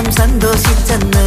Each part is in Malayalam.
റസൂലേറ്റം സന്തോഷിച്ചെന്ന്.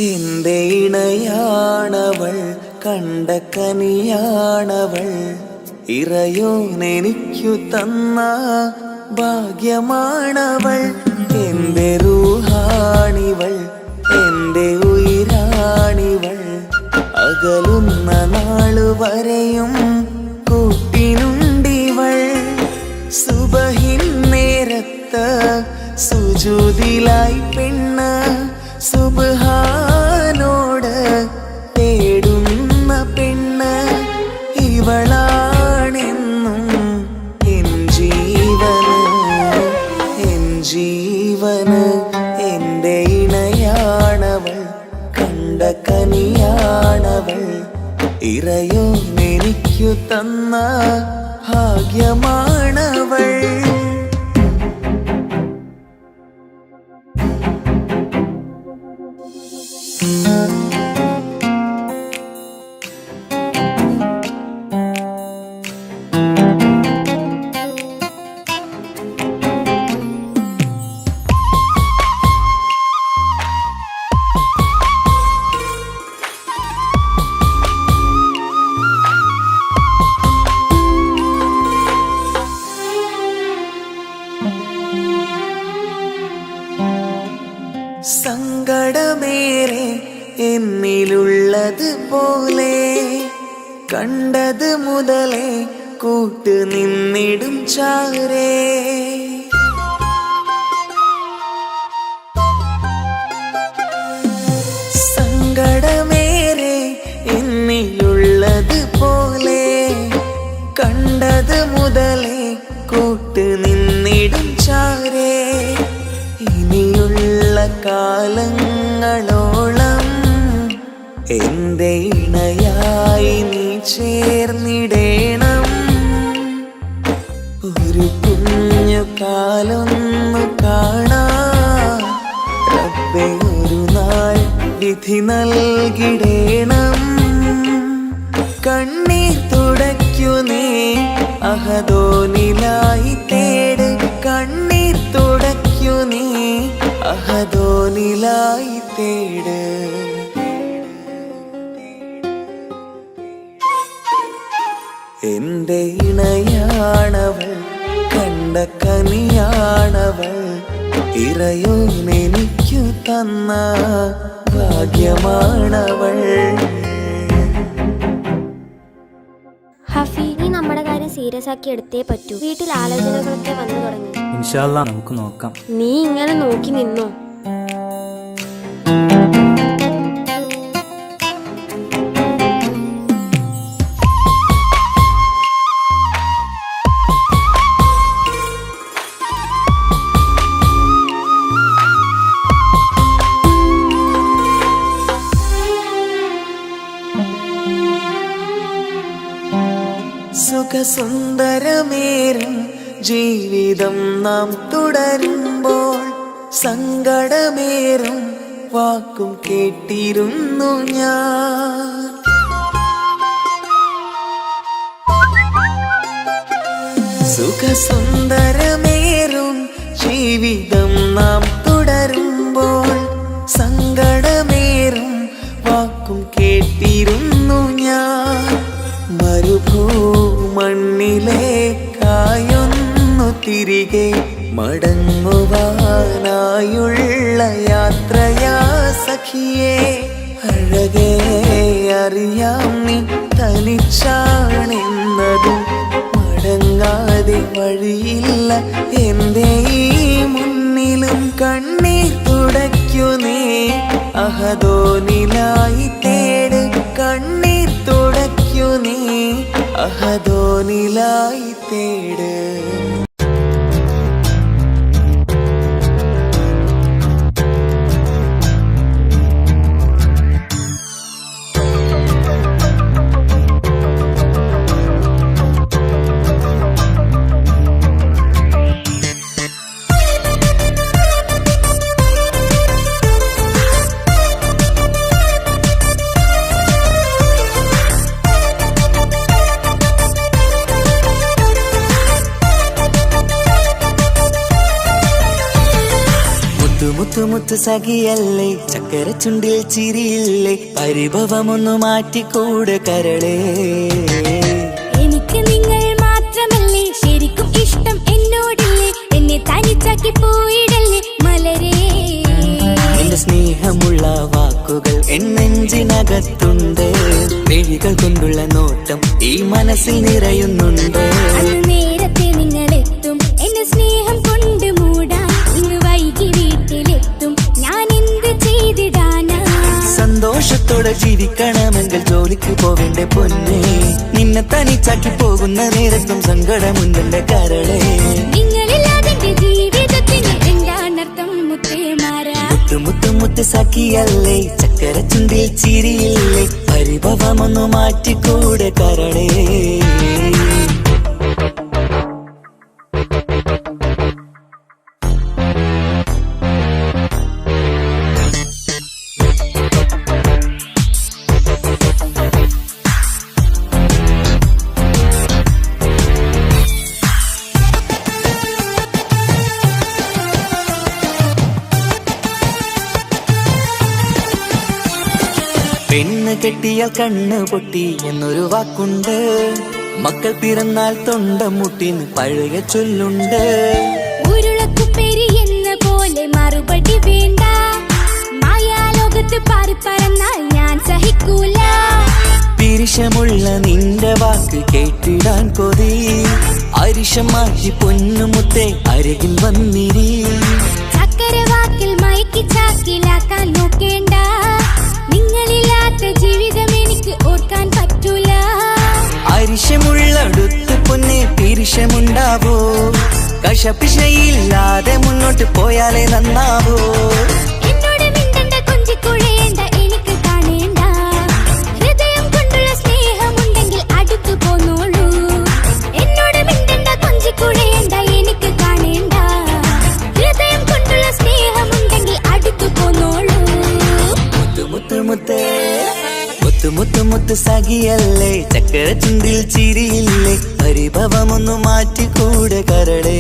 എന്റെ ഇണയാണവൾ, കണ്ട കനിയാണവൾ, ഇറയോനെനിക്കു തന്ന ഭാഗ്യമാണവൾ. എന്റെ റൂഹാണിവൾ, എന്റെ ഉയിരാണിവൾ, അകലുന്ന നാളു വരെയും കൂട്ടിനുണ്ടിവൾ. സുബഹിൻ നേരത്ത് സുജൂദിലായി പെണ്ണ് സുബ്ഹാനോട് തേടുന്ന പെണ്ണ് ഇവളാണെന്നും എൻ ജീവന്, എൻ ജീവന്. എൻ്റെ ഇണയാണവൾ, കണ്ട കനിയാണവൾ, ഇറയോനെനിക്കു തന്ന ഭാഗ്യമാണവൾ. സങ്കടമേറെ എന്നിലുള്ളത് പോലെ കണ്ടത് മുതലേ കൂട്ട് നിന്നിടും ചാരേ. സങ്കടമേറെ എന്നിലുള്ളത് പോലെ കണ്ടത് മുതലേ കൂട്ട് നിന്നിടും ചാരേ. ഇനിയുള്ള കാലങ്ങളോളം എന്റെ ഇണയായി നീ ചേർന്നിടേണം. ഒരു കുഞ്ഞു കാലൊന്നു കാണാൻ റബ്ബേ ഒരു നാൾ വിധി നൽകിടേണം. കണ്ണീർ തുടയ്ക്കു നീ അഹദോനിലായി തേട്. കണ്ണീർ തുടയ്ക്കു നീ അഹദോനിലായി തേട്. എന്റെ ഇണയാണവൾ, കണ്ട കനിയാണവൾ, ഇറയോനെനിക്കു തന്ന ഭാഗ്യമാണവൾ. ഹഫി, നീ നമ്മുടെ കാര്യം സീരിയസ് ആക്കി എടുത്തേ പറ്റൂ. വീട്ടിൽ ആലോചനകളൊക്കെ വന്നു തുടങ്ങി. ഇൻഷാ അല്ലാഹ് നമുക്ക് നോക്കാം. നീ ഇങ്ങനെ നോക്കി നിന്നോ? സുഖസുന്ദരമേറും ജീവിതം നാം തുടരുമ്പോൾ സങ്കടമേറും വാക്കും കേട്ടിരുന്നു ഞാൻ. സുഖസുന്ദരമേറും ജീവിതം നാം തുടരുമ്പോൾ സങ്കടമേറും വാക്കും കേട്ടിരുന്നു ഞാൻ. മരുഭൂമണ്ണിലേക്കായൊന്നു തിരികെ മടങ്ങുവാനായുള്ള യാത്രയാ സഖിയേ. അഴകേ അറിയാം നീ തനിച്ചാണെന്നതും മടങ്ങാതെ വഴിയില്ല എന്റെ ഈ മുന്നിലും. കണ്ണീർ തുടയ്ക്കു നീ അഹദോനിലായി തേട്. കണ്ണീർ തുടയ്ക്കു നീ അഹദോനിലായി തേട്. മുത്തുമുത്ത് സഖിയല്ലേ, ചക്കര ചുണ്ടിൽ ചിരിയില്ലേ, പരിഭവമൊന്നു മാറ്റിക്കൂട് കരളേ. എനിക്ക് നിങ്ങൾ മാത്രമല്ലേ ശരിക്കും ഇഷ്ടം എന്നോടില്ലേ, എന്നെ തനിച്ചാക്കി പോയിടല്ലേ മലരേ. എന്റെ സ്നേഹമുള്ള വാക്കുകൾ എന്നെഞ്ചിനകത്തുണ്ട്, മിഴികൾ കൊണ്ടുള്ള നോട്ടം ഈ മനസ്സിൽ നിറയുന്നുണ്ട്. നേരത്തെ നിങ്ങളെത്തും എന്റെ സ്നേഹം കൊണ്ട് മൂടാൻ, ഇന്ന് വൈകി വീട്ടിലെത്തും ഞാൻ എന്ത് ചെയ്തിടാനാ. സന്തോഷത്തോടെ ജീവിക്കണമെങ്കിൽ ജോലിക്ക് പോവേണ്ട പൊന്നേ, നിന്നെ തനിച്ചാക്കി പോകുന്ന നേരത്തും സങ്കടമുണ്ടെന്റെ കരളേ. നിങ്ങളില്ലാതെ ജീവിതത്തിന് എന്താണർത്ഥം മുത്തേമാരാ. മുത്ത് സഖിയല്ലേ, ചക്കര ചുണ്ടിൽ ചിരിയില്ലേ, പരിഭവമൊന്നു മാറ്റിക്കൂടെ കരളേ. പെണ്ണ് കെട്ടിയാൽ കണ്ണ് പൊട്ടി എന്നൊരു വാക്കുണ്ട്, മക്കൾ പിറന്നാൽ തൊണ്ട മുട്ടിന് പഴയ ചൊല്ലുണ്ട്. ഉരുളക്കുപ്പേരി എന്ന പോലെ മറുപടി വേണ്ട, മായാലോകത്ത് പാറി പറന്നാൽ ഞാൻ സഹിക്കൂല. പിരിശമുള്ള നിന്റെ വാക്ക് കേട്ടിടാൻ കൊതി അരിശം മാറ്റി പൊന്നുമുത്തേ അരികിൽ വന്നിരി ചക്കരവാക്കിൽ മയക്കി ചാക്കിലാക്കാൻ നോക്കേണ്ട നിങ്ങളില്ലാത്ത ജീവിതം എനിക്ക് ഓർക്കാൻ പറ്റൂല അരിശമുള്ളടുത്ത് പൊന്നെ പിരിശമുണ്ടാവോ കശപിശയില്ലാതെ മുന്നോട്ട് പോയാലേ നന്നാവോ എന്നോട് മിണ്ടണ്ട കൊഞ്ചിക്കുഴയേണ്ട എനിക്ക് കാണേണ്ട ഹൃദയം കൊണ്ടുള്ള സ്നേഹമുണ്ടെങ്കിൽ അടുത്തു പോന്നോളൂ എന്നോട് മിണ്ടണ്ട കൊഞ്ചിക്കുഴയേണ്ട എനിക്ക് കാണേണ്ട ഹൃദയം കൊണ്ടുള്ള സ്നേഹമുണ്ടെങ്കിൽ അടുത്തു പോന്നോളൂ മുത്ത് മുത്ത് മുത്ത് മുത്ത് മുത്ത് സഖിയല്ലേ ചക്കര ചുണ്ടിൽ ചിരിയില്ലേ പരിഭവമൊന്നു മാറ്റിക്കൂടെ കരളേ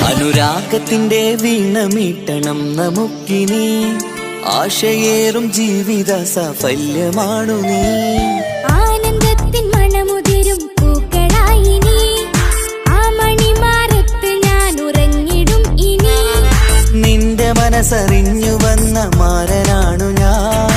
അനുരാഗത്തിന്റെ വീണമീട്ടണം നമുക്കിനി ആശയേറും ജീവിത സാഫല്യമാണു നീ ആനന്ദത്തിൻ മണമുതിരും പൂക്കളായി നീ ആ മണിമാറത്ത് ഞാൻ ഉറങ്ങിടും ഇനി നിന്റെ മനസ്സറിഞ്ഞു വന്ന മാരനാണു ഞാൻ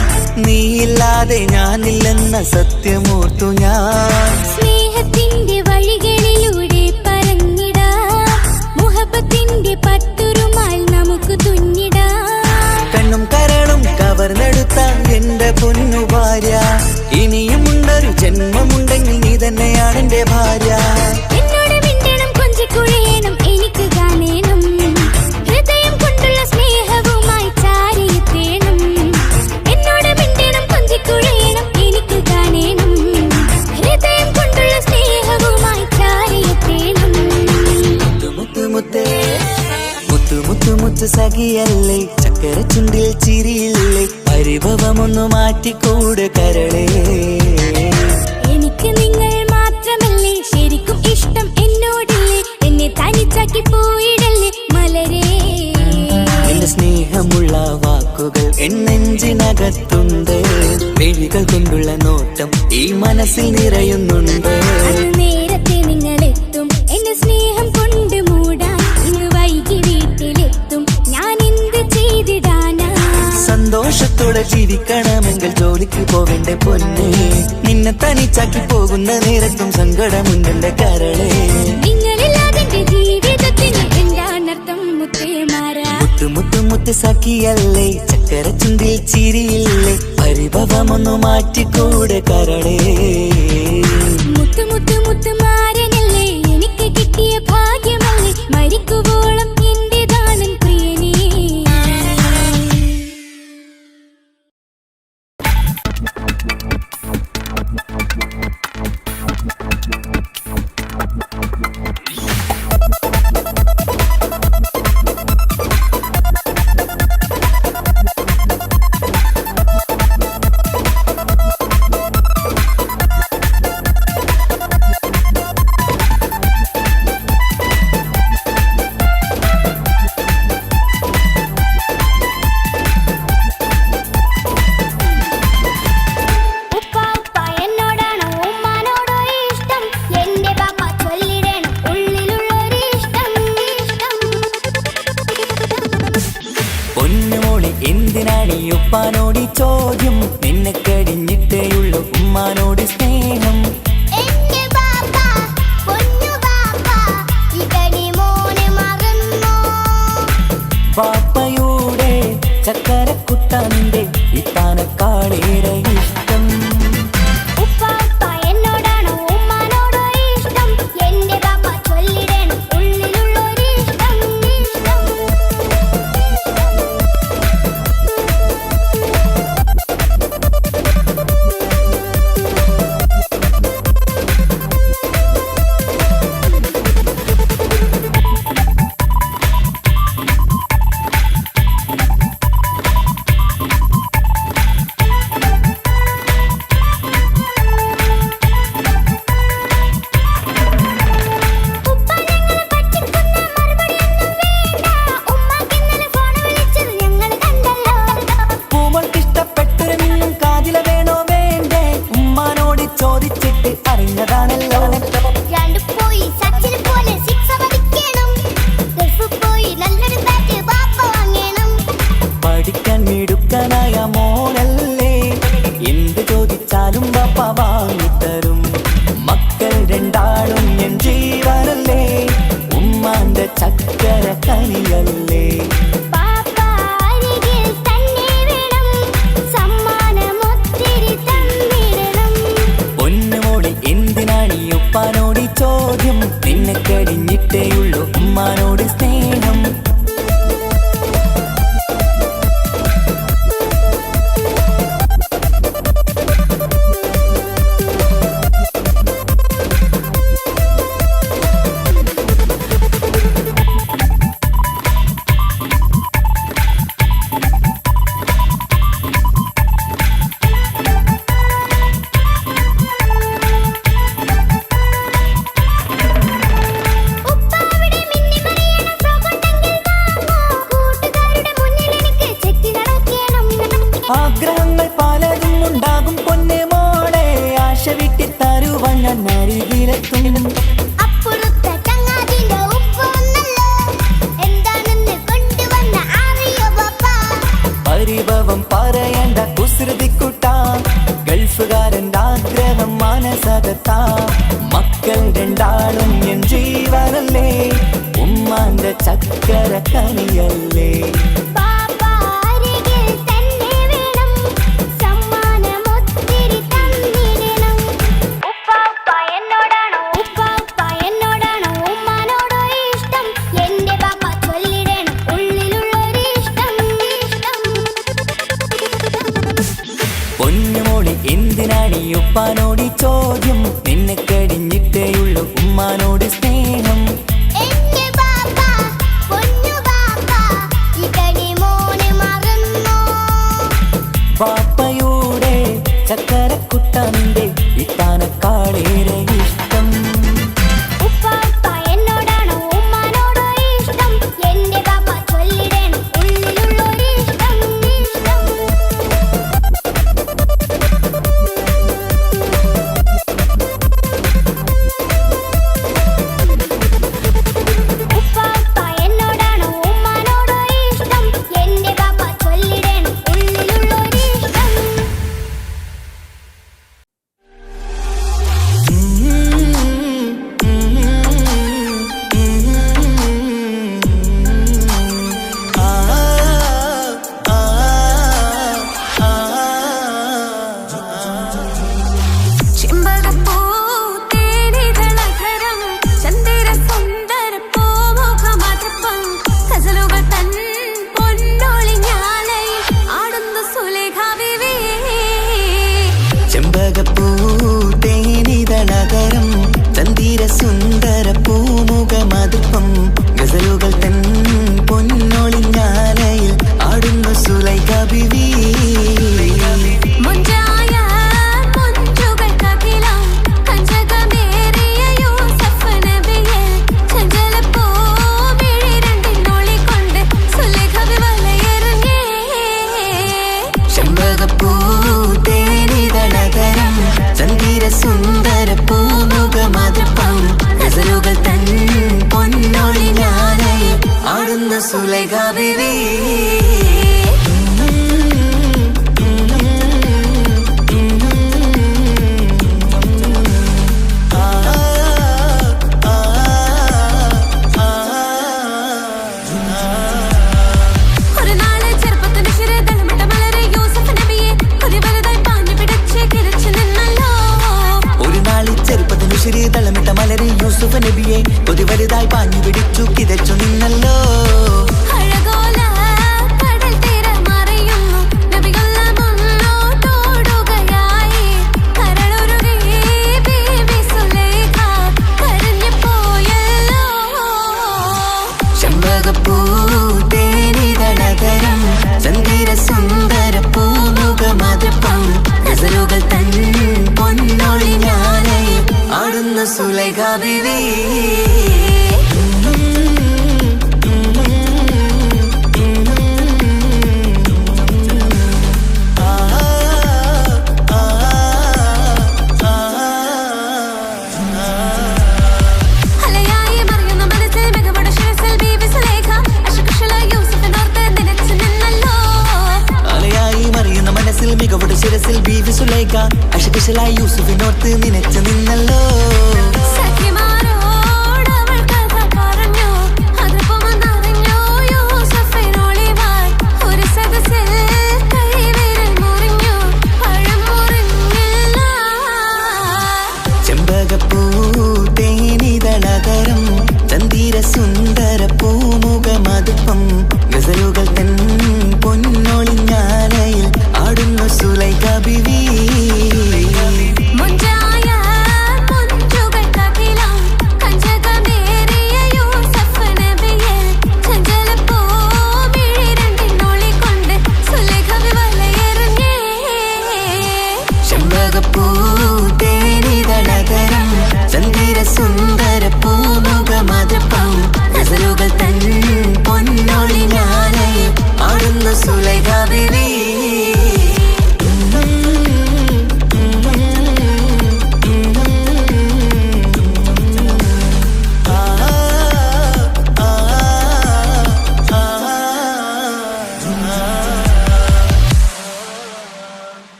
നീയില്ലാതെ ഞാനില്ലെന്ന സത്യമോർത്തു ഞാൻ സ്നേഹത്തിന്റെ വഴികളിലൂടെ പറന്നിടാം മുഹബത്തിന്റെ പട്ടുറുമാൽ നമുക്ക് തുന്നിടാം കണ്ണും കരളും കവർന്നെടുത്ത എന്റെ പൊന്നു ഭാര്യ ഇനിയുമുണ്ടൊരു ജന്മമുണ്ടെങ്കിൽ നീ തന്നെയാണ് എന്റെ ഭാര്യ എന്നോട് മിണ്ടണം കൊഞ്ചിക്കുഴയണം എനിക്ക് കാണേണം ഹൃദയം കൊണ്ടുള്ള സ്നേഹവുമായി ചാരിയെത്തേണം എന്നോട് മിണ്ടണം കൊഞ്ചിക്കുഴയണം എനിക്ക് കാണേണം ഹൃദയം കൊണ്ടുള്ള സ്നേഹവുമായി ചാരിയെത്തേണം മുത്ത് മുത്തേ മുത്ത് മുത്ത് മുത്ത് സഖിയല്ലേ ചക്കര ചുണ്ടിൽ ചിരിയില്ലേ പരിഭവമൊന്നു മാറ്റിക്കൂടെ കരളേ എനിക്ക് നിങ്ങൾ മാത്രമല്ലേ ശരിക്കും ഇഷ്ടം എന്നോടില്ലേ എന്നെ തനിച്ചാക്കി പോയിടല്ലേ മലരേ എന്റെ സ്നേഹമുള്ള വാക്കുകൾ എന്നെഞ്ചിനകത്തുണ്ട് മിഴികൾ കൊണ്ടുള്ള നോട്ടം ഈ മനസ്സിൽ നിറയുന്നുണ്ട് അന്ന് നേരത്തെ നിങ്ങളെത്തും എന്റെ സ്നേഹം കൊണ്ട് മൂടാൻ ഇന്ന് വൈകി വീട്ടിലെത്തും ഞാൻ എന്ത് ചെയ്തിടാനാ സന്തോഷത്തോടെ ജീവിക്കണമെങ്കിൽ ജോലിക്ക് പോവേണ്ട പൊന്നെ നിന്നെ തനിച്ചാക്കി പോകുന്ന നേരത്തും സങ്കടമുണ്ടെന്റെ കരളേ നിങ്ങളില്ലാതെ എന്റെ ജീവിതത്തിന് എന്താണർത്ഥം മുത്തേമാരാ മുത്ത് മുത്ത് മുത്ത് സഖിയല്ലേ ചക്കര ചുണ്ടിൽ ചിരിയില്ലേ പരിഭവമൊന്നു മാറ്റിക്കൂടെ കരളേ മുത്ത് മുത്ത് മുത്ത് മാരനല്ലേ എനിക്ക് കിട്ടിയ ഭാഗ്യമല്ലേ മരിക്കുവോളം എന്റേതാണൻ പ്രിയനേ എന്തിനാണ് ഈ ഉപ്പാനോട് ഈ ചോദ്യം നിന്നെ കഴിഞ്ഞിട്ടേയുള്ളൂ ഉമ്മാനോട് സ്നേഹം പാപ്പയുടെ ചക്കരക്കുട്ടന്റെ ഇത്താനക്കാളേറെ ഇഷ്ടം വൈഭവം പറയണ്ട കുസൃതിക്കുട്ടാ ഗൾഫുകാരൻ്റെ ആഗ്രഹം മനസകത്താ മക്കൾ രണ്ടാളും എൻ ജീവനല്ലേ ഉമ്മാന്റെ ചക്കര കനിയല്ലേ പൊന്നുമോളി എന്തിനാണ് ഈ ഉപ്പാനോട് ചോദ്യം നിന്നെ കഴിഞ്ഞിട്ടേയുള്ളൂ ഉമ്മാനോട് സ്നേഹം പാപ്പയുടെ ചക്കരക്കുട്ടന്റെ ഇത്താനക്കാളേറെ ഇഷ്ടം ചെമ്പകപ്പൂതേനിതളകരം ചന്ദിര സുന്ദര പൂമുഖമതുപ്പം ഗസലുകൾ തൻ പൊന്നൊളിഞ്ഞാലയിൽ ആടുന്ന സുലൈഖ ബീവി സുന്ദര പൂമുഖമതുപ്പം ഗസലുകൾ തൻ പൊന്നൊളിഞ്ഞാലയിൽ ആടുന്ന സുലൈഖ ബീവി തളമിട്ട മലരെ യൂസുഫ് നബിയെ കൊതി വലുതായി പാഞ്ഞു പിടിച്ചു കിതച്ചു നിന്നല്ലോ ചെമ്പകപ്പൂതേനിതളകരം ചന്ദിര സുന്ദര പൂമുഖമതുപ്പം ഗസലുകൾ തൻ പൊന്നൊളിഞ്ഞാലയിൽ ആടുന്ന സുലൈഖ ബീവി മികവുടെ ശിരസിൽ ബീവി സുലൈഖ അശകുശലായി യൂസുഫിനോർത്ത് നിനച്ചു നിന്നല്ലോ ചെമ്പകപ്പൂതേനിതളകരം ചന്ദിര സുന്ദര പൂമുഖമതുപ്പം ഗസലുകൾ തൻ പൊന്നൊളിഞ്ഞാലയിൽ ആടുന്ന സുലൈഖ ബീവി മുഞ്ചായ മുഞ്ചുകൾ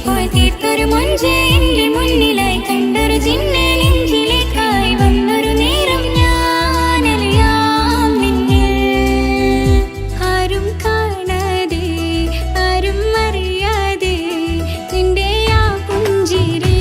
പോയി തീർത്തൊരു മൊഞ്ച് എന്റെ മുന്നിലായി കണ്ടൊരു ജിന്നെ നെഞ്ചിലേക്കായി വന്നൊരു നേരം ഞാൻ അലിയാം നിന്നിൽ. ആരും കാണാതെ ആരും അറിയാതെ നിന്റെ ആ പുഞ്ചിരി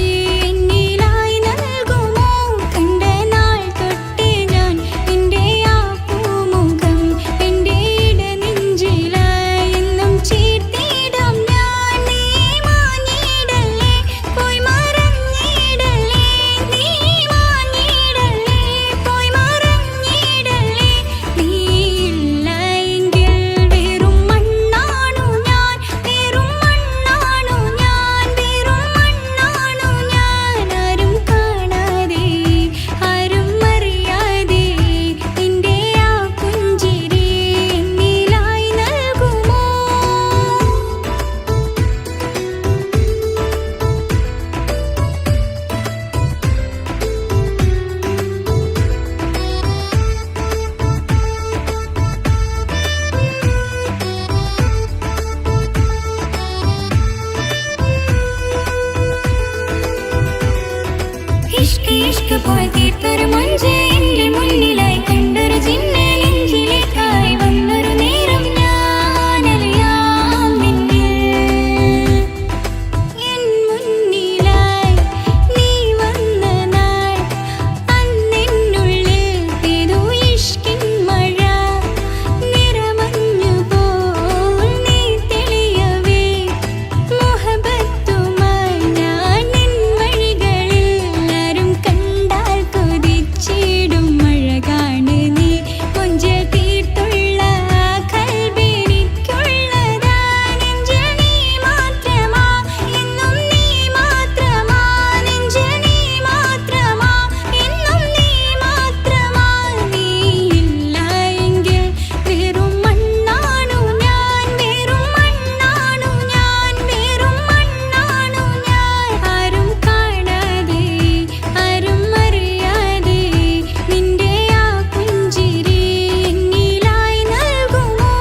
എന്നിലായി നൽകുമോ? കണ്ട നാൾ തൊട്ടേ ഞാൻ നിന്റെ ആ പൂമുഖം എന്റെ ഇടനെഞ്ചിലായി എന്നും ചേർത്തിടാം ഞാൻ. നീ മാഞ്ഞിടല്ലേ, പോയി മറഞ്ഞിടല്ലേ, നീ മാഞ്ഞിടല്ലേ, പോയി മറഞ്ഞിടല്ലേ. നീയില്ല എങ്കിൽ വെറും മണ്ണാണു ഞാൻ, വെറും മണ്ണാണു ഞാൻ, വെറും മണ്ണാണു ഞാൻ. ആരും കാണാതെ ആരും അറിയാതെ നിന്റെ ആ പുഞ്ചിരി എന്നിലായി നൽകുമോ? ഇഷ്ക് ഇഷ്ക് പോയി തീർത്തൊരു മൊഞ്ച് എന്റെ മുന്നിലായി കണ്ടൊരു ജിന്നെ നെഞ്ചിലേക്കായി വന്നൊരു നേരം ഞാൻ അലിയാം നിന്നിൽ. എൻ മുന്നിലായി നീ വന്ന നാൾ അന്നെന്നുള്ളിൽ പെയ്തു ഇഷ്കിൻ മഴ. നിറമഞ്ഞുപോൽ നീ തെളിയവേ മുഹബത്തുമായി ഞാൻ നിൻ വഴികളിൽ. ആരും കണ്ടാൽ കൊതിച്ചിടും അഴകാണ് നീ. കൊഞ്ചൽ തീർത്തുള്ള ആ കൽബെനിക്കുള്ളതാ. നെഞ്ചിൽ നീ മാത്രമാ, എന്നും നീ മാത്രമാ. നെഞ്ചിൽ നീ മാത്രമാ, എന്നും നീ മാത്രമാ. നീയില്ല എങ്കിൽ വെറും മണ്ണാണു ഞാൻ, വെറും മണ്ണാണു ഞാൻ, വെറും മണ്ണാണു ഞാൻ. ആരും കാണാതെ ആരും അറിയാതെ നിന്റെ ആ പുഞ്ചിരി എന്നിലായി നൽകുമോ?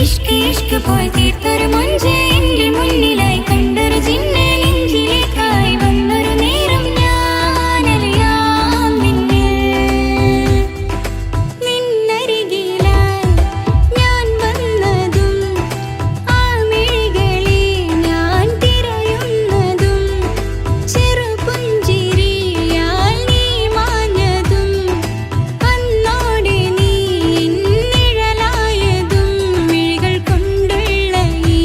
ഇഷ്ക് ഇഷ്ക് പോയി തീർത്തൊരു മൊഞ്ച് എന്റെ മുന്നിലായി കണ്ടൊരു ജിന്നെ നെഞ്ചിലേക്കായി വന്നൊരു നേരം ഞാൻ അലിയാം നിന്നിൽ. നിന്നരികിലായി ഞാൻ വന്നതും ആ മിഴികളിൽ ഞാൻ തിരയുന്നതും ചെറുപുഞ്ചിരിയാൽ നീ മാഞ്ഞതും അന്നോടെ നീ നിഴലായതും മിഴികൾ കൊണ്ടുള്ള ഈ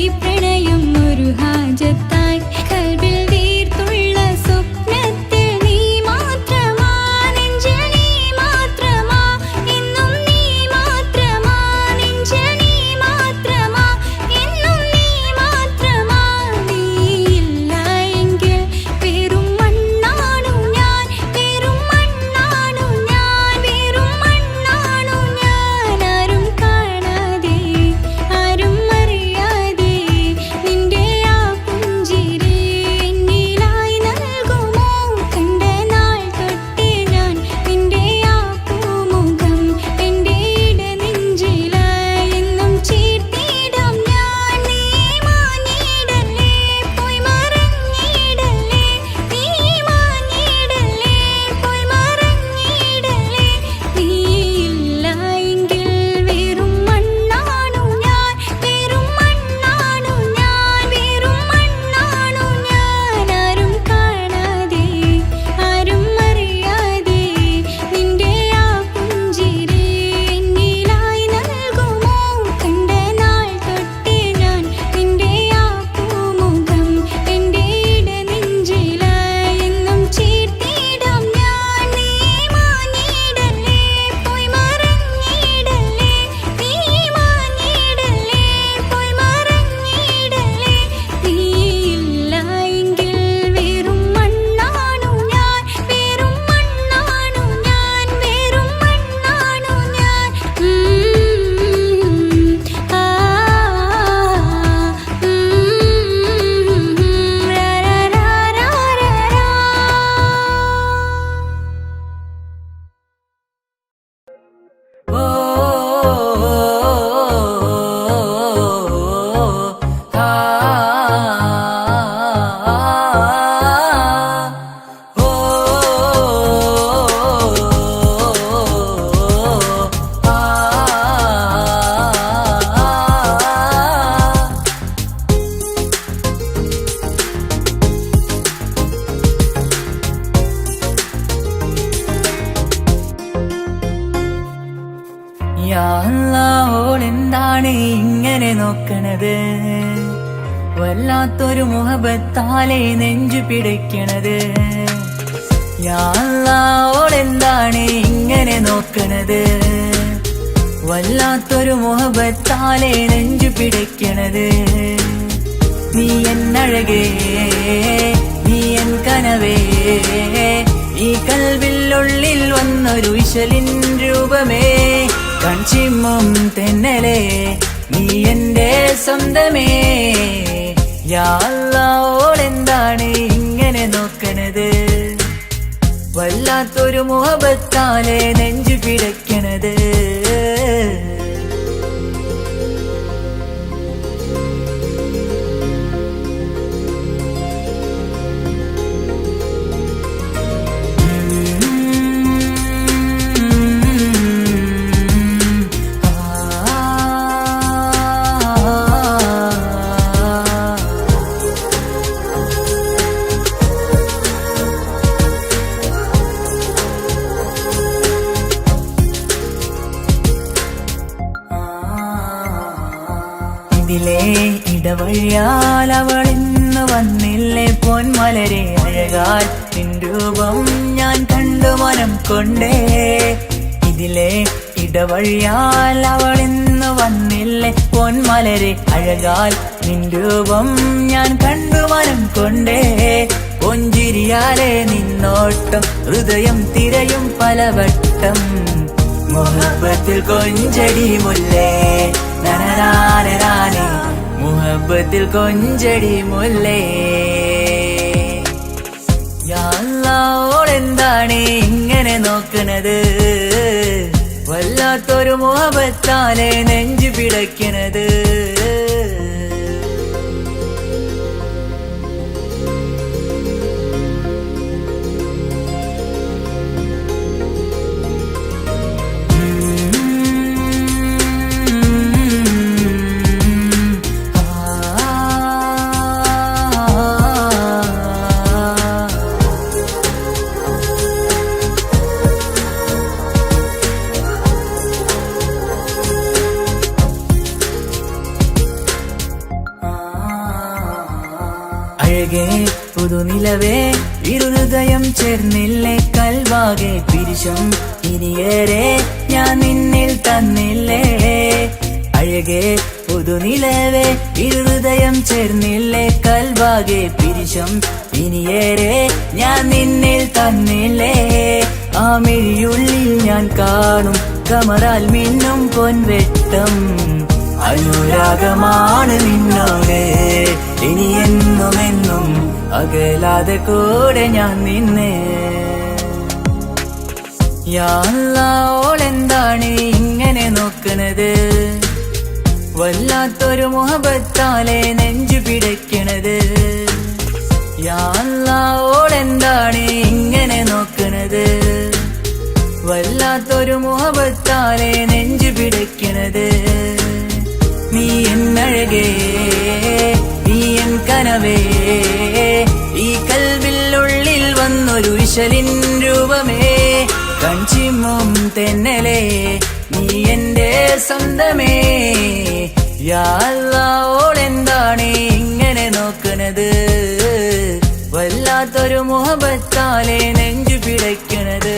നോക്കണത് വല്ലാത്തൊരു മുഹബത്താലെ നെഞ്ചു പിടയ്ക്കണത് യാ അല്ലാ ഓളെന്താണ് ഇങ്ങനെ നോക്കണത് വല്ലാത്തൊരു മുഹബത്താലെ നെഞ്ചു പിടയ്ക്കണത് നീ എന്നഴകേ നീ എൻ കനവേ ഈ കൽവില്ലുള്ളിൽ വന്നൊരു വിശലിൻ രൂപമേ കൺചിമ്മും തെന്നലേ നീ എന്റെ സ്വന്തമേ യാ അല്ലാ ഓളെന്താണ് ഇങ്ങനെ നോക്കണത് വല്ലാത്തൊരു മുഹബത്താലെ നെഞ്ചു പിടയ്ക്കണത് ഇതിലേ ഇടവഴിയാൽ അവളിന്ന് വന്നില്ലേ പൊന്മലരെ അഴകാൽ നിൻ രൂപം ഞാൻ കണ്ടു മനം കൊണ്ടേ ഇതിലേ ഇടവഴിയാൽ അവളിന്ന് വന്നില്ലേ പൊന്മലരെ അഴകാൽ നിൻ രൂപം ഞാൻ കണ്ടു മനം കൊണ്ടേ പൊഞ്ചിരിയാലെ നിന്നോട്ടം ഹൃദയം തിരയും പലവട്ടം മുഹബത്തിൽ കൊഞ്ചടി മുല്ലേ നനനാനനാനെ മുഹബത്തിൽ കൊഞ്ചടി മുല്ലേ യാ അല്ലാ ഓളെന്താണ് ഇങ്ങനെ നോക്കണത് വല്ലാത്തൊരു മുഹബത്താലെ നെഞ്ചു പിടയ്ക്കണത് അഴകേ പുതുനിലവേ ഇരുഹൃദയം ചേർന്നില്ലേ കൽവാകെ പിരിശം ഇനിയേറെ ഞാൻ നിന്നിൽ തന്നില്ലേ അഴകേ പുതുനിലവേ ഇരുഹൃദയം ചേർന്നില്ലേ കൽവാകെ പിരിശം ഇനിയേറെ ഞാൻ നിന്നിൽ തന്നില്ലേ ആ മിഴിയുള്ളിൽ ഞാൻ കാണും കമറാൽ മിന്നും പൊൻവെട്ടം അനുരാഗമാണ് നിന്നോട് ഇനി എന്നുമെന്നും അകലാതെ കൂടെ ഞാൻ നിന്നെ യാ അല്ലാ ഓളെന്താണ് ഇങ്ങനെ നോക്കണത് വല്ലാത്തൊരു മുഹബത്താലെ നെഞ്ചു പിടയ്ക്കണത് യാ അല്ലാ ഓളെന്താണ് ഇങ്ങനെ നോക്കണത് വല്ലാത്തൊരു മുഹബത്താലെ നെഞ്ചു പിടയ്ക്കണത് നീ എന്നഴകേ നീ എൻ കനവേ ഈ കൽവില്ലുള്ളിൽ വന്നൊരു വിശലിൻ രൂപമേ കൺചിമ്മും തെന്നലേ നീ എന്റെ സ്വന്തമേ യാ അല്ലാ ഓളെന്താണ് ഇങ്ങനെ നോക്കണത് വല്ലാത്തൊരു മുഹബത്താലെ നെഞ്ചു പിടയ്ക്കണത്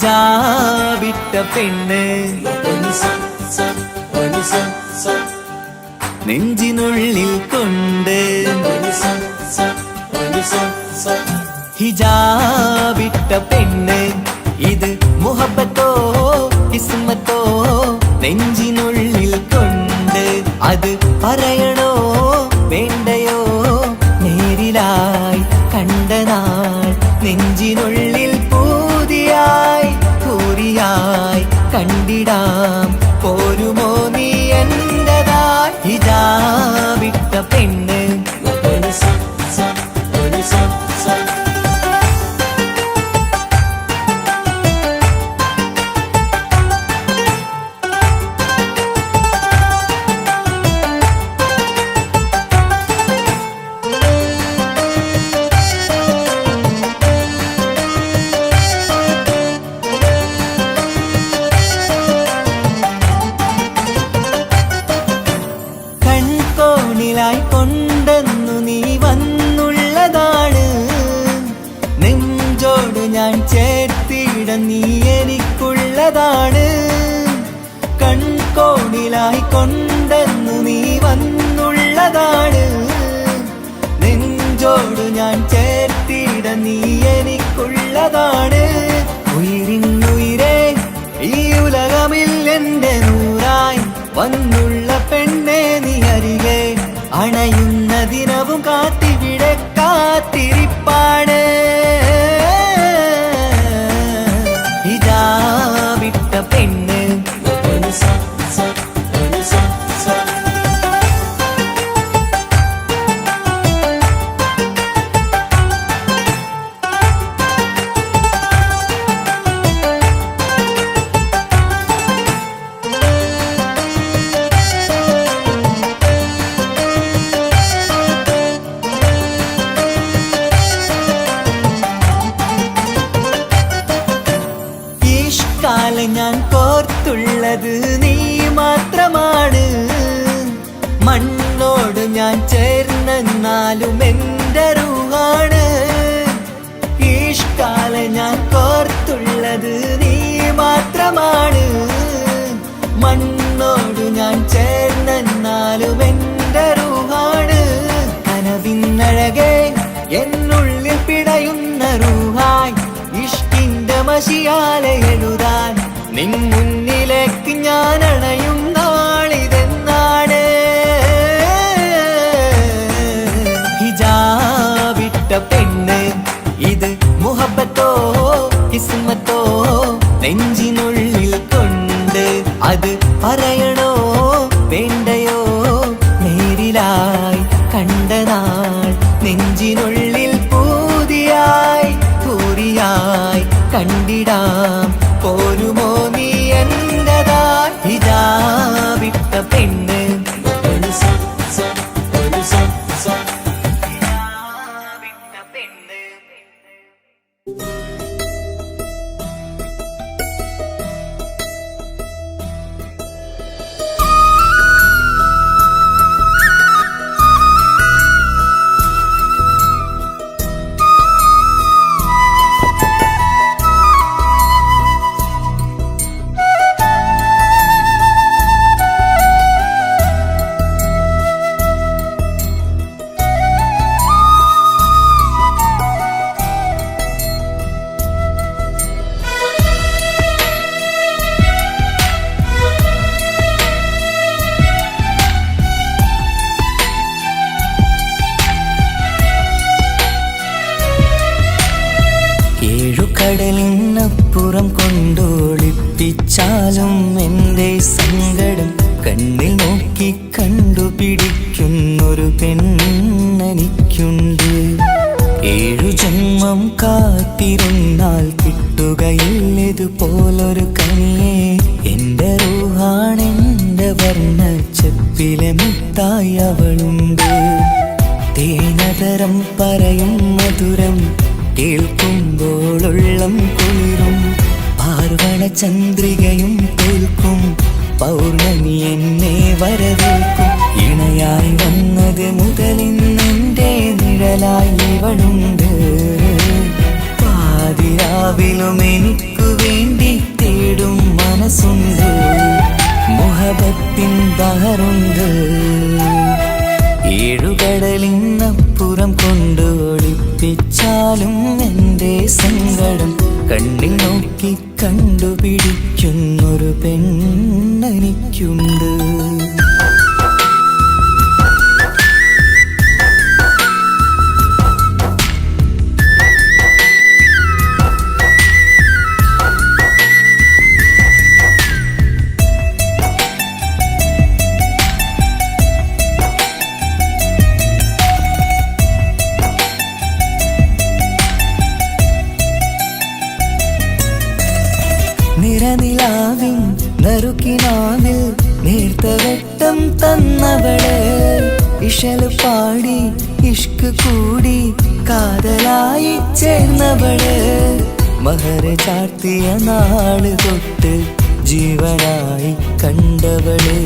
ഹിജാബിട്ട പെണ്ണ് നെഞ്ചിനുള്ളിൽ കൊണ്ട് ഹിജാബിട്ട പെണ്ണ് ഇത് മുഹബത്തോ കിസ്മത്തോ നെഞ്ചിനുള്ളിൽ കൊണ്ട് അത് പറയണോ വേണ്ടയോ നേരിലായി കണ്ട നാൾ നെഞ്ചിനുള്ളിൽ പൂതിയായി പൂരിയായി കണ്ടിടാം പോരുമോ നീ എന്റതായി ഹിജാബിട്ട പെണ്ണ് കൊണ്ടെന്നു നീ വന്നുള്ളതാണ് നെഞ്ചോട് ഞാൻ ചേർത്തിട നീ എനിക്കുള്ളതാണ് കൺകോണിലായി കൊണ്ടെന്നു നീ വന്നുള്ളതാണ് നെഞ്ചോട് ഞാൻ ചേർത്തിട നീ എനിക്കുള്ളതാണ് ഉയിരിന്നുയിരേ ഈ ഉലകമിൽ എന്റെ നൂറായി വന്നുള്ള പെണ്ണെ നീ അരികെ അണയുന്ന ദിനവും കാത്തിവിടെ കാത്തിരിപ്പാണ് ഹിജാബിട്ട പെണ്ണ് ഞാൻ കോർത്തുള്ളത് നീ മാത്രമാണ് മണ്ണോട് ഞാൻ ചേർന്നെന്നാലും എൻ്റെ റൂഹാണ് ഈഷ്കാല ഞാൻ കോർത്തുള്ളത് നീ മാത്രമാണ് മണ്ണോട് ഞാൻ ചേർന്നെന്നാലും എൻ്റെ റൂഹാണ് കനവിന്നഴകെ എന്നുള്ളിൽ പിടയുന്ന റൂഹായി ഇഷ്കിന്റെ മഷിയാലെ എഴുതാൻ നിൻ മുന്നിലേക്ക് ഞാൻ അണയും നാളിതെന്നാണ് ഹിജാബിട്ട പെണ്ണ് ഇത് മുഹബത്തോ കിസ്മത്തോ നെഞ്ചിനുള്ളിൽ കൊണ്ട് അത് പറയണോ വേണ്ടയോ നേരിലായി കണ്ട നാൾ നെഞ്ചിനുള്ളിൽ പൂതിയായി പൂരിയായി കണ്ടിടാം പോരുമോ നീ എന്റതായി ഹിജാബിട്ട പെണ്ണ് കടലിനപ്പുറം കൊണ്ടോളിപ്പിച്ചാലും എൻ്റെ സങ്കടം കണ്ണിൽ നോക്കി കണ്ടുപിടിക്കുന്നൊരു പെണ്ണെനിക്കുണ്ട് 7 ജന്മം കാത്തിരുന്നാൽ കിട്ടുകയില്ലതുപോലൊരു കനിയെ എൻ്റെ റൂഹാണെൻ്റെ വർണ്ണച്ചപ്പിലെ മുത്തായി അവളുണ്ട് തേനതരം പറയും മധുരം കേൾക്കുമ്പോളുള്ളം കുളിരും പാർവണ ചന്ദ്രികയും തോൽക്കും പൗർണമി എന്നെ വരവേൽക്കും ഇണയായി വന്നത് മുതലിന്നെൻ്റെ നിഴലായി ഇവളുണ്ട് പാതിരാവിലും എനിക്കു വേണ്ടി തേടും മനസ്സുണ്ട് മുഹബത്തിൻ ബഹറുണ്ട് കടലിനപ്പുറം കൊണ്ട് ഒളിപ്പിച്ചാലും എൻ്റെ സങ്കടം കണ്ണിൽ നോക്കി കണ്ടുപിടിക്കുന്നൊരു പെണ്ണെനിക്കുണ്ട്. നിറനിലാവിൻ നറുക്കിനാവിൽ നേർത്ത വെട്ടം തന്നവള്, ഇശല് പാടി ഇഷ്ക് കൂടി കാതലായി ചേർന്നവള്, മഹർ ചാർത്തിയ നാള് തൊട്ട് ജീവനായി കണ്ടവള്,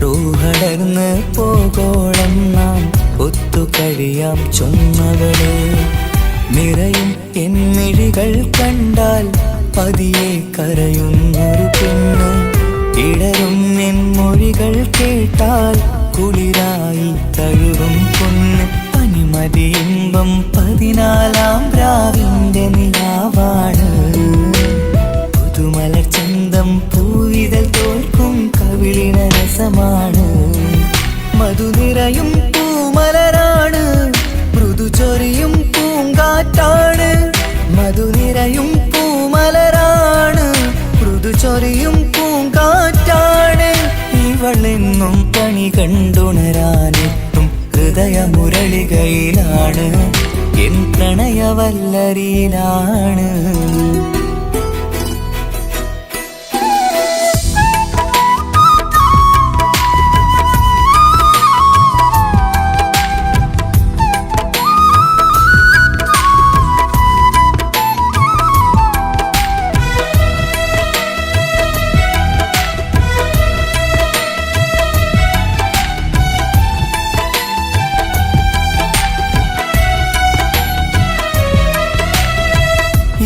റൂഹടർന്ന് പോകോളം നാം ഒത്തു കഴിയാം ചൊന്നവള്, നിറയും എന്നിഴികൾ കണ്ടാൽ പതിയെ കരയുന്നൊരു പെണ്ണ്, ഇടറും എൻ മൊഴികൾ കേട്ടാൽ കുളിരായി തഴുകും പൊന്ന്, പനിമതി ഇമ്പം 14-ാം രാവിന്റെ നിലാവാണ്, പുതുമലർ ചന്തം പൂവിതൽ തോൽക്കും കവിളിന രസമാണ്, മധുനിറയും പൂമലരാണ്, മൃദു ചൊരിയും പൂങ്കാറ്റാണ്, മധുനിറയും പൂമലരാണ്, മൃദു ചൊരിയും പൂങ്കാറ്റാണ്, ഇവളെന്നും പണി കണ്ടുണരാനെത്തും ഹൃദയമുരളികയിലാണ്, എൻ പ്രണയവല്ലരിയിലാണ്.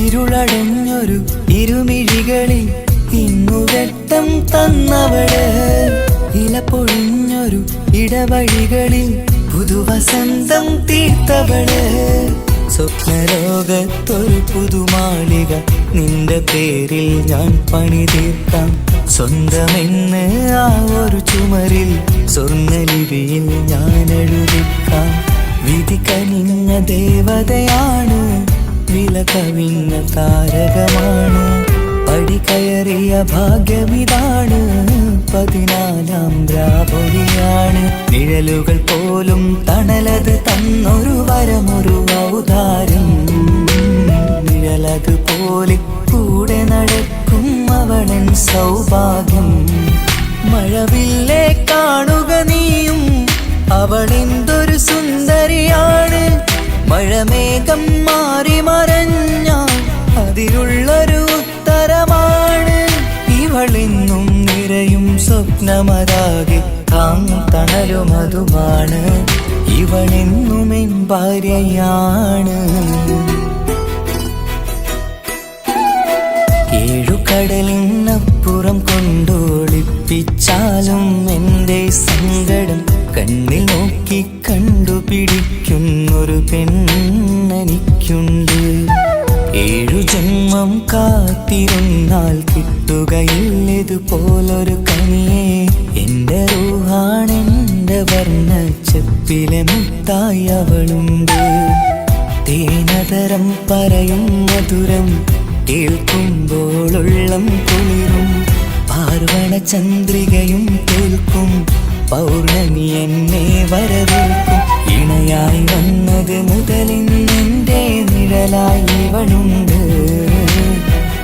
ഇരുളടഞ്ഞൊരു ഇരുമിഴികളിൽ ഇന്നു വെട്ടം തന്നവള്, ഇല പൊഴിഞ്ഞൊരു ഇടവഴികളിൽ പുതുവസന്തം തീർത്തവള്, സ്വപ്നലോകത്തൊരു പുതുമാളിക നിന്റെ പേരിൽ ഞാൻ പണി തീർക്കാം, സ്വന്തമെന്ന് ആ ഒരു ചുമരിൽ സ്വർണ്ണലിപിയിൽ ഞാൻ എഴുതിക്കാം, വിധി കനിഞ്ഞ ദേവതയാണ്, വില കവിഞ്ഞ താരകമാണ്, പടി കയറിയ ഭാഗ്യമിതാണ്, 14-ാം രാപൊലിയാണ്, നിഴലുകൾ പോലും തണലത് തന്നൊരു വരമൊരു ഔദാര്യം, നിഴലത് പോലെ കൂടെ നടക്കും അവളൻ സൗഭാഗ്യം, മഴവില്ലേ കാണുക നീയും അവളെന്തൊരു സുന്ദരിയാണ്, മഴമേഘം മാറി മറഞ്ഞാൽ അതിലുള്ളൊരു ഉത്തരമാണ്, ഇവളെന്നും നിറയും സ്വപ്നമതാകെ താങ്ങും തണലുമതുമാണ്, ഇവളെന്നും എൻ ഭാര്യയാണ്. ഏഴുകടലിനപ്പുറം കൊണ്ടോളിപ്പിച്ചാലും എൻ്റെ സങ്കടം കണ്ണിൽ നോക്കി കണ്ടുപിടിക്കുന്നൊരു പെണ്ണെനിക്കുണ്ട്, 7 ജന്മം കാത്തിരുന്നാൽ കിട്ടുകയില്ലതുപോലൊരു കനിയെ, എൻ്റെ റൂഹാണെൻ്റെ വർണ്ണച്ചെപ്പിലെ മുത്തായി അവളുണ്ട്, തേനതരം പറയും മധുരം കേൾക്കുമ്പോളുള്ളം കുളിരും, പാർവണ ചന്ദ്രികയും തോൽക്കും പൗർണമി എന്നെ വരവേൽക്കും, ഇണയായി വന്നത് മുതലിന്നെൻ്റെ നിഴലായി ഇവളുണ്ട്,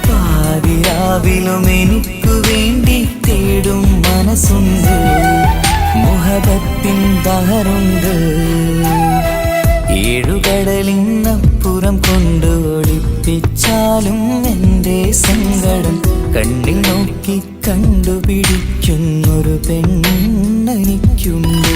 പാതിരാവിലും എനിക്കു വേണ്ടി തേടും മനസ്സുണ്ട്, മുഹബത്തിൻ ദഹറുണ്ട്, 7 കടലിനപ്പുറം കൊണ്ട് ഒളിപ്പിച്ചാലും എൻ്റെ സങ്കടം കണ്ണിൽ നോക്കി കണ്ടുപിടിക്കുന്നൊരു പെണ്ണെനിക്കുണ്ട്.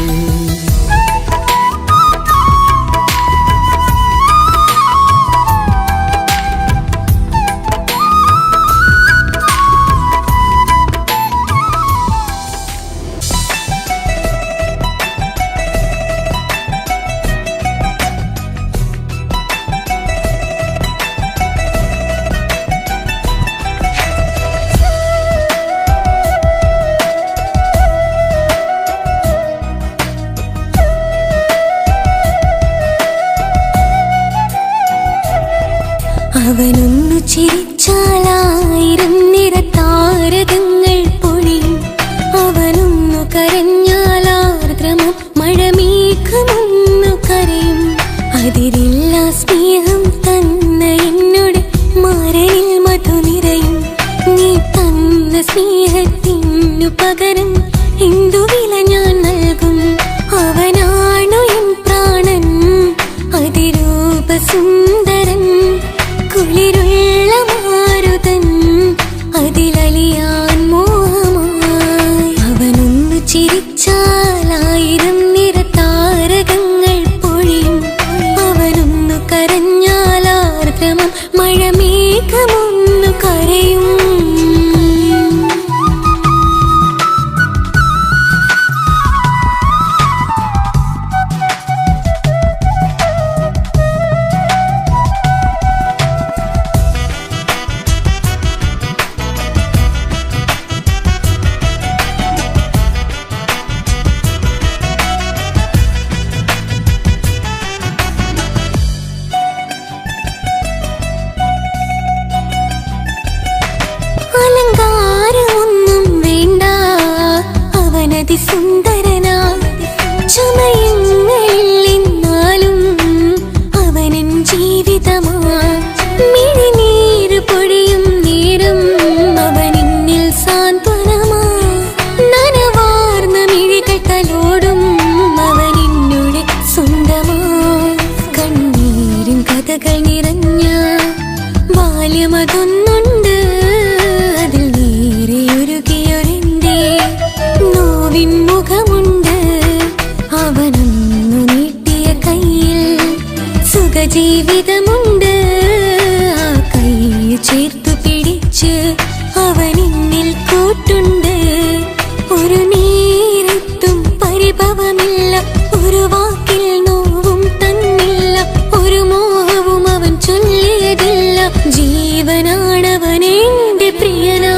കരഞ്ഞാലാർദ്രമം മഴമേഘമൊന്നു കരയും. അതിരില്ല സ്നേഹം തന്ന എന്നോട് മാരനിൽ മധു നിറയും. നീ തന്ന സ്നേഹത്തിനു പകരം എന്തു വില ഞാൻ നൽകും? അവനാണു എൻ പ്രാണൻ, അതിരൂപസുന്ദരൻ, കുളിരുള്ള മാരുതൻ, അതിലലിയാൻ മോഹമായി. അവനൊന്നു ചിരിച്ചാലായിരം നിറതാരകങ്ങൾ പൊഴിയും. അവനൊന്നു കരഞ്ഞാലാർദ്രമം മഴമേഘമൊന്നു കരയും. അലങ്കാരമൊന്നും വേണ്ട, അവനതി സുന്ദരനാ. ചമയങ്ങളിൽ എന്നാലും അവനൻ ജീവിതമാ. മിഴിനീര് പൊഴിയും നേരം അവനിന്നിൽ സാന്ത്വനമാ. നനവാർന്ന മിഴികൾ തലോടും അവനിന്നുടെ സ്വന്തമാ. കണ്ണീരിൻ കഥകൾ നിറഞ്ഞ ബാല്യമതൊന്നുണ്ട്, അതിൽ നീരെയൊരുകിയൊരെന്റെ നോവിൻ മുഖമുണ്ട്. അവനൊന്നു നീട്ടിയ കയ്യിൽ സുഖജീവിതമുണ്ട്. ആ കൈ ചേർത്തു പിടിച്ച് അവനിന്നിൽ കൂട്ടുണ്ട്. ഒരു നേരത്തും പരിഭവമില്ല, ഒരു വാക്കിൽ നോവും തന്നില്ല, ഒരു മോഹവും അവൻ ചൊല്ലിയതില്ല. ജീവനാണവനെന്റെ പ്രിയനാ.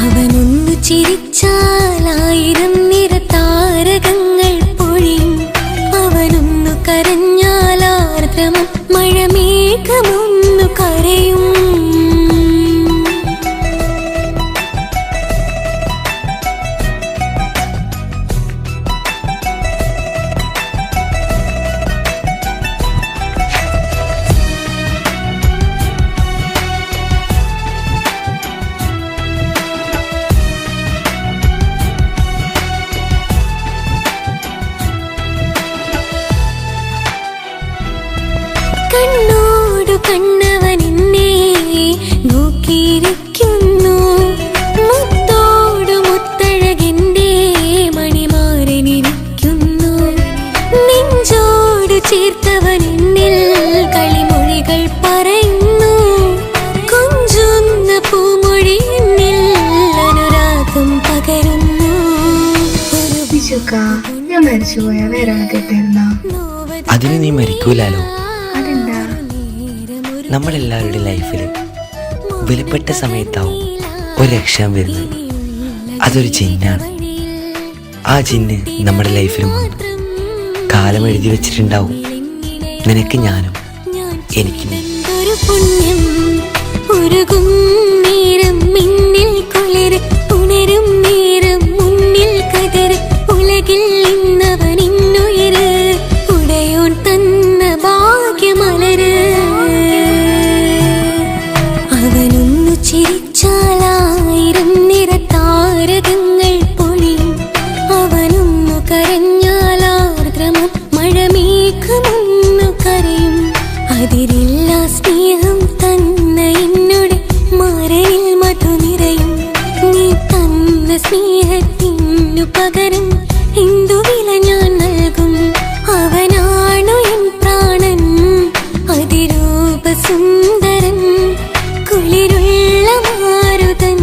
അവനൊന്നു ചിരിച്ചാലായിരം നിറതാരകങ്ങൾ പൊഴിയും. അവനൊന്നു കരഞ്ഞാലാർദ്രമം മഴമേഘമൊന്നു കരയും. കണ്ണോടു കണ്ണവൻ എന്നെ നോക്കിയിരിക്കുന്നു. മുത്തോടു മുത്തഴകെന്റെ മണിമാരനിരിക്കുന്നു. നെഞ്ചോടു ചേർത്തവൻ എന്നിൽ കളിമൊഴികൾ പറയുന്നു. കൊഞ്ചുന്ന പൂമൊഴി എന്നിൽ അനുരാഗം പകരുന്നു. ഞാൻ മരിച്ചുപോയ വേറെ കിട്ടിയിരുന്ന അതിന് നീ മരിക്കൂലാലോ. അതെന്താ? നമ്മളെല്ലാവരുടെ ലൈഫിൽ വിലപ്പെട്ട സമയത്താവും ഒരു രക്ഷാൻ വരുന്നത്. അതൊരു ജിന്നാണ്. ആ ജിന്ന് നമ്മുടെ ലൈഫിലും വന്നു കാലം എഴുതി വെച്ചിട്ടുണ്ടാവും. നിനക്ക് ഞാനും എനിക്ക് നീ. ഒരു പുണ്യം ഉരുകും നേരം മിന്നിൽ കുളിര് ഉണരും നേരം മുന്നിൽ കതിര്. ഉലകിൽ ഇന്നവൻ ഇന്നുയര് ഉടയോൻ തന്ന ഭാഗ്യമലര്. അവനൊന്നു ചിരിച്ചാലായിരം നിറതാരകങ്ങൾ പൊഴിയും. അവനൊന്നു കരഞ്ഞാലാർദ്രമം മഴമേഘമൊന്നു കരയും. അതിരില്ല സ്നേഹം തന്ന എന്നോട് മാരനിൽ മധു നിറയും. നീ തന്ന സ്നേഹത്തിനു പകരം എന്തു വില ഞാൻ നൽകും? അവനാണു എൻ പ്രാണൻ, അതിരൂപസുന്ദരൻ, കുളിരുള്ള മാരുതൻ,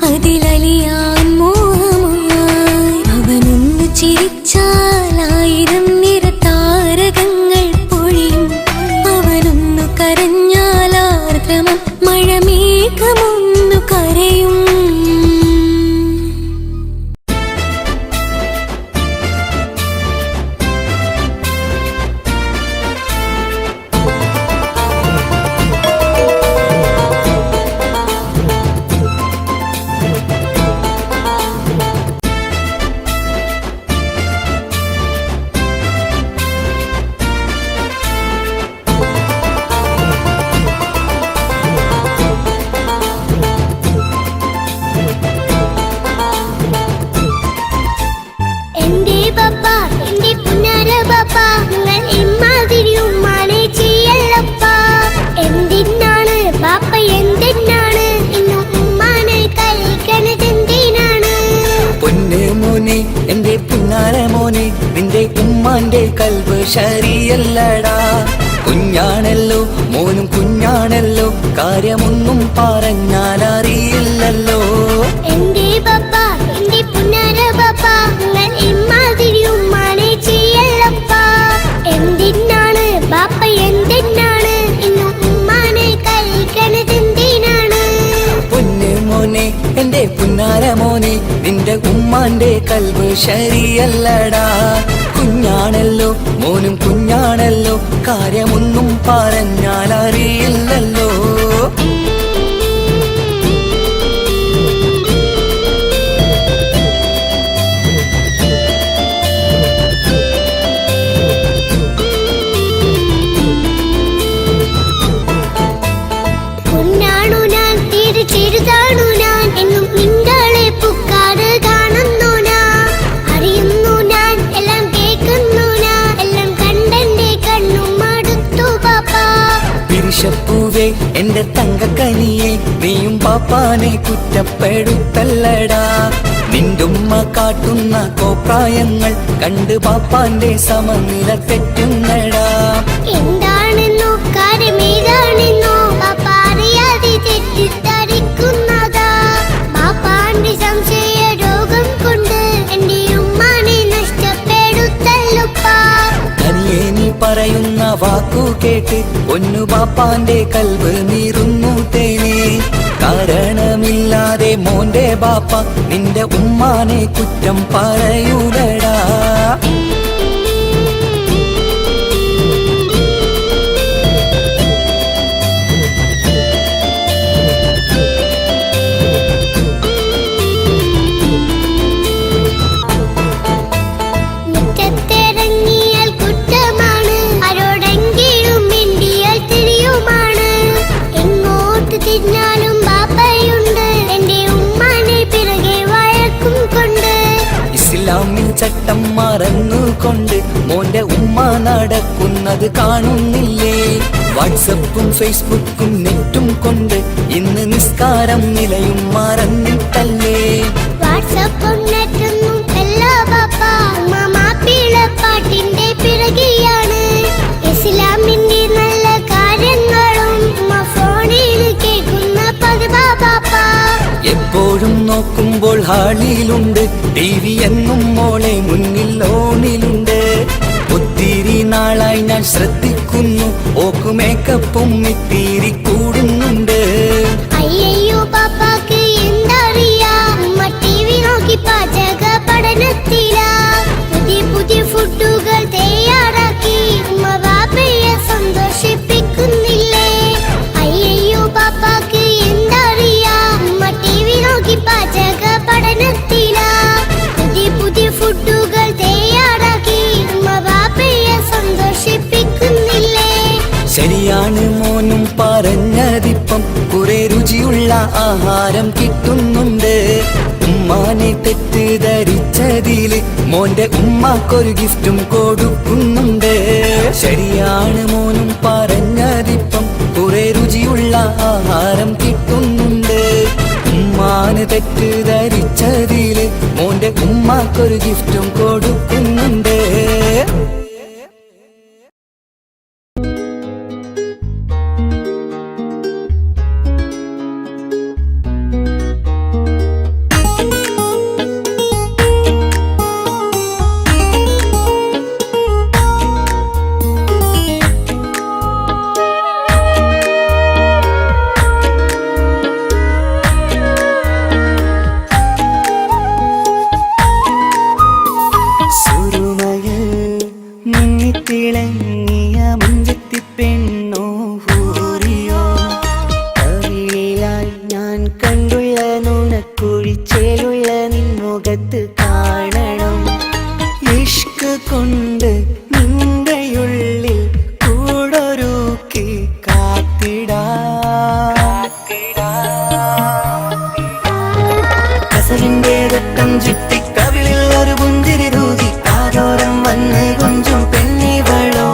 അതിലലിയാൻ മോഹമായി. അവനൊന്നു ചിരിച്ചാലായിരം നിറതാരകങ്ങൾ പൊഴിയും. അവനൊന്നു കരഞ്ഞാലാർദ്രമം മഴമേഘമൊന്നു കരയും. ഇമ്മാതിരി ഉമ്മാനെ ചെയ്യല്ലപ്പ. എന്തിനാണ് ബാപ്പ എന്തിനാണ് ഇന്നും ഉമ്മാനെ കളിക്കണതെന്തിനാണ്? പൊന്നു മോനെ എന്റെ പുന്നാര മോനെ നിന്റെ ഉമ്മാന്റെ കൽബ് ശരിയല്ലടാ. കുഞ്ഞാണല്ലോ മോനും കുഞ്ഞാണല്ലോ കാര്യമൊന്നും പറഞ്ഞാൽ അറിയില്ലല്ലോ. എന്റെ ബാപ്പ എന്റെ പുന്നാര ബാപ്പ നിങ്ങൾ ഇമ്മാതിരി ഉമ്മാനെ ചെയ്യല്ലപ്പ. എന്തിനാണ് ബാപ്പ എന്തിനാണ് ഇന്നും ഉമ്മാനെ കളിക്കണതെന്തിനാണ്? പൊന്നു മോനെ എന്റെ പുന്നാര മോനെ നിന്റെ ഉമ്മാന്റെ കൽബ് ശരിയല്ലടാ. കുഞ്ഞാണല്ലോ മോനും കുഞ്ഞാണല്ലോ കാര്യമൊന്നും പറഞ്ഞാൽ അറിയില്ലല്ലോ. പൊന്നാണു ഞാൻ തീരെ ചെറുതാണു ഞാൻ എന്നും നിങ്ങളെ പുക്കാറ് കാണുന്നു ഞാൻ. അറിയുന്നു ഞാൻ എല്ലാം കേൾക്കുന്നു ഞാൻ എല്ലാം കണ്ടെന്റെ കണ്ണും മടുത്തു പാപ്പ. പിരിശപ്പൂവേ എന്റെ തങ്കക്കനിയെ നീയും പാപ്പാനെ കുറ്റപ്പെടുത്തല്ലടാ. നിന്റുമ്മ കാട്ടുന്ന കോപ്രായങ്ങൾ കണ്ട് പാപ്പാന്റെ സമനില തെറ്റുന്നടാ. എന്താണെന്നോ കാര്യമേതാണെന്നോ പാപ്പ അറിയാതെ തെറ്റിദ്ധരിക്കുന്നതാ. പാപ്പാന്റെ സംശയ രോഗം കൊണ്ട് എന്റെ ഉമ്മാനെ നഷ്ടപ്പെടുത്തല്ലുപ്പാ. തനിയെ നീ പറയുന്ന വാക്കു കേട്ട് പൊന്നു പാപ്പാന്റെ കൽബ് നീറുന്നു തേനെ. കാരണമില്ലാതെ മോന്റെ ബാപ്പ നിന്റെ ഉമ്മാനെ കുറ്റം പറയൂലടാ. മുറ്റത്തിറങ്ങിയാൽ കുറ്റമാണ് ആരോടെങ്കിലും മിണ്ടിയാൽ തിരിയുമാണ്. എങ്ങോട്ട് തിരിഞ്ഞാലും ബാപ്പയുണ്ട് എന്റെ ഉമ്മാനെ പിറകെ വഴക്കും കൊണ്ട്. ഇസ്ലാമിൽ ചട്ടം മറന്നുകൊണ്ട് മോന്റെ ഉമ്മ നടക്കുന്നത് കാണുന്നില്ലേ? വാട്സപ്പും ഫേസ്ബുക്കും നെറ്റും കൊണ്ട് ഇന്ന് നിസ്കാരം നിലയും മറന്നിട്ടല്ലേ? വാട്സപ്പും നെറ്റൊന്നും അല്ല ബാപ്പ ഉമ്മ മാപ്പിളപ്പാട്ടിന്റെ പിറകെയാണ്. ഇസ്ലാമിന്റെ നല്ല കാര്യങ്ങളും ഉമ്മ ഫോണിൽ കേൾക്കുന്ന പതിവാ ബാപ്പ. എപ്പോഴും നോക്കുമ്പോൾ ഹാളിലുണ്ട് TV എന്നും മോളെ മുന്നിൽ ഓണിലുണ്ട്. ഒത്തിരി നാളായി ഞാൻ ശ്രദ്ധിക്കുന്നു ഓക്ക് മേക്കപ്പും ഇത്തിരി കൂടുന്നുണ്ട്. അയ്യോ പാപ്പാക്ക് എന്തറിയാ ഉമ്മ TV നോക്കി പാചക പഠനത്തിലാ. പുതിയ പുതിയ ഫുഡുകൾ തയ്യാറാക്കി ഉമ്മ ബാപ്പയെ സന്തോഷിപ്പിക്കുന്നില്ലേ? അയ്യോ പാപ്പാക്ക് എന്തറിയാ ഉമ്മ TV നോക്കി പാചക പഠനത്തിലാ. പുതിയ പുതിയ ഫുഡുകൾ തയ്യാറാക്കി ഉമ്മ ബാപ്പയെ സന്തോഷിപ്പിക്കുന്നില്ലേ? ശരിയാണ് മോനും പറഞ്ഞതിപ്പം കുറെ രുചിയുള്ള ആഹാരം കിട്ടുന്നുണ്ട്. ഉമ്മാനെ തെറ്റിദ്ധരിച്ചതില് മോന്റെ ഉമ്മാക്കൊരു ഗിഫ്റ്റും കൊടുക്കുന്നുണ്ട്. ശരിയാണ് മോനും പറഞ്ഞതിപ്പം കുറെ രുചിയുള്ള ആഹാരം കിട്ടുന്നുണ്ട്. ഉമ്മാന് തെറ്റിദ്ധരിച്ചതില് മോന്റെ ഉമ്മാക്കൊരു ഗിഫ്റ്റും കൊടുക്കുന്നുണ്ട്. ചുറ്റിക്കവിളിൽ ഒരു പുഞ്ചിരി തൂകി കാതോരം വന്ന് കൊഞ്ചും പെണ്ണിവളോ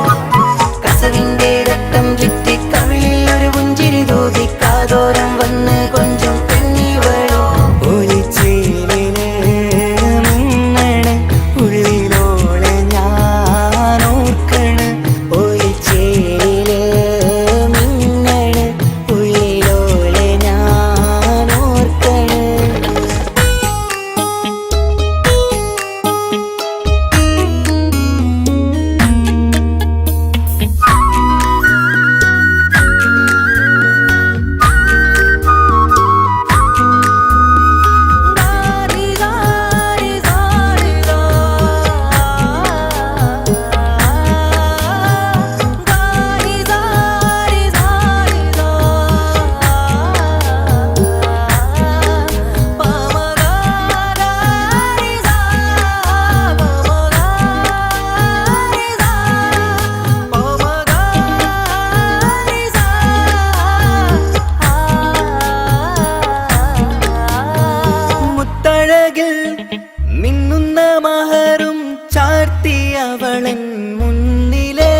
അവളൻ മുന്നിലെ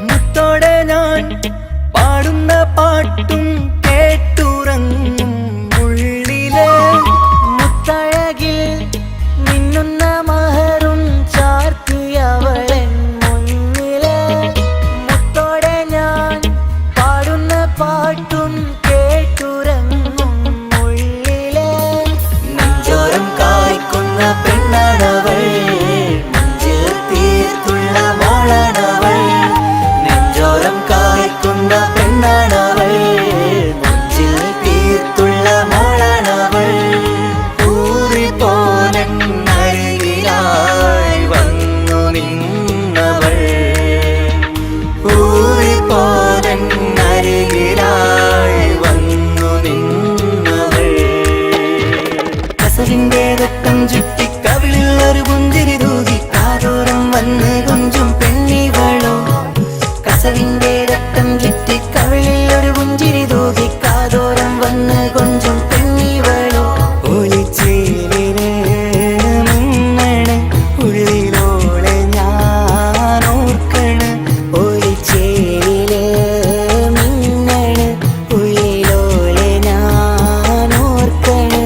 മുത്തോടെ ഞാൻ പാടുന്ന പാട്ടും കേട്ടുറങ്ങും ഉള്ളിലെ മുത്തഴകിൽ മിന്നുന്ന മഹറും ചാർത്തിയവളൻ മുന്നിലെ മുത്തോടെ ഞാൻ പാടുന്ന പാട്ടും കേട്ടുറങ്ങും ഉള്ളിലെ നെഞ്ചോരം കായ്ക്കുന്ന പെണ്ണാണവൾ നെഞ്ചിൽ തീർത്തുള്ള മോളാണവൾ നെഞ്ചോരം കായ്ക്കുന്ന പെണ്ണാണവൾ നെഞ്ചിൽ തീർത്തുള്ള മോളാണവൾ ഊറിപ്പോലരികിലായി വന്നു നിന്നവൾ ഊറിപ്പോലരികിലായി വന്നു നിന്നവൾ കസവിന്റെ രക്തം ചുറ്റി കവിളിൽ ഒരു പുഞ്ചിരി തൂകി കാതോരം വന്ന് കൊഞ്ചും പെണ്ണിവളോ കസവിന്റെ രക്തം ചുറ്റി കവിളിൽ ഒരു പുഞ്ചിരി തൂകി കാതോരം വന്ന് കൊഞ്ചും പെണ്ണിവളോ ഒളിച്ചേലിന് മിന്നണ് ഉള്ളിലോളെ ഞാൻ ഓർക്കണ് ഒളിച്ചേലില് മിന്നണ് ഉള്ളിലോളെ ഞാൻ ഓർക്കണ്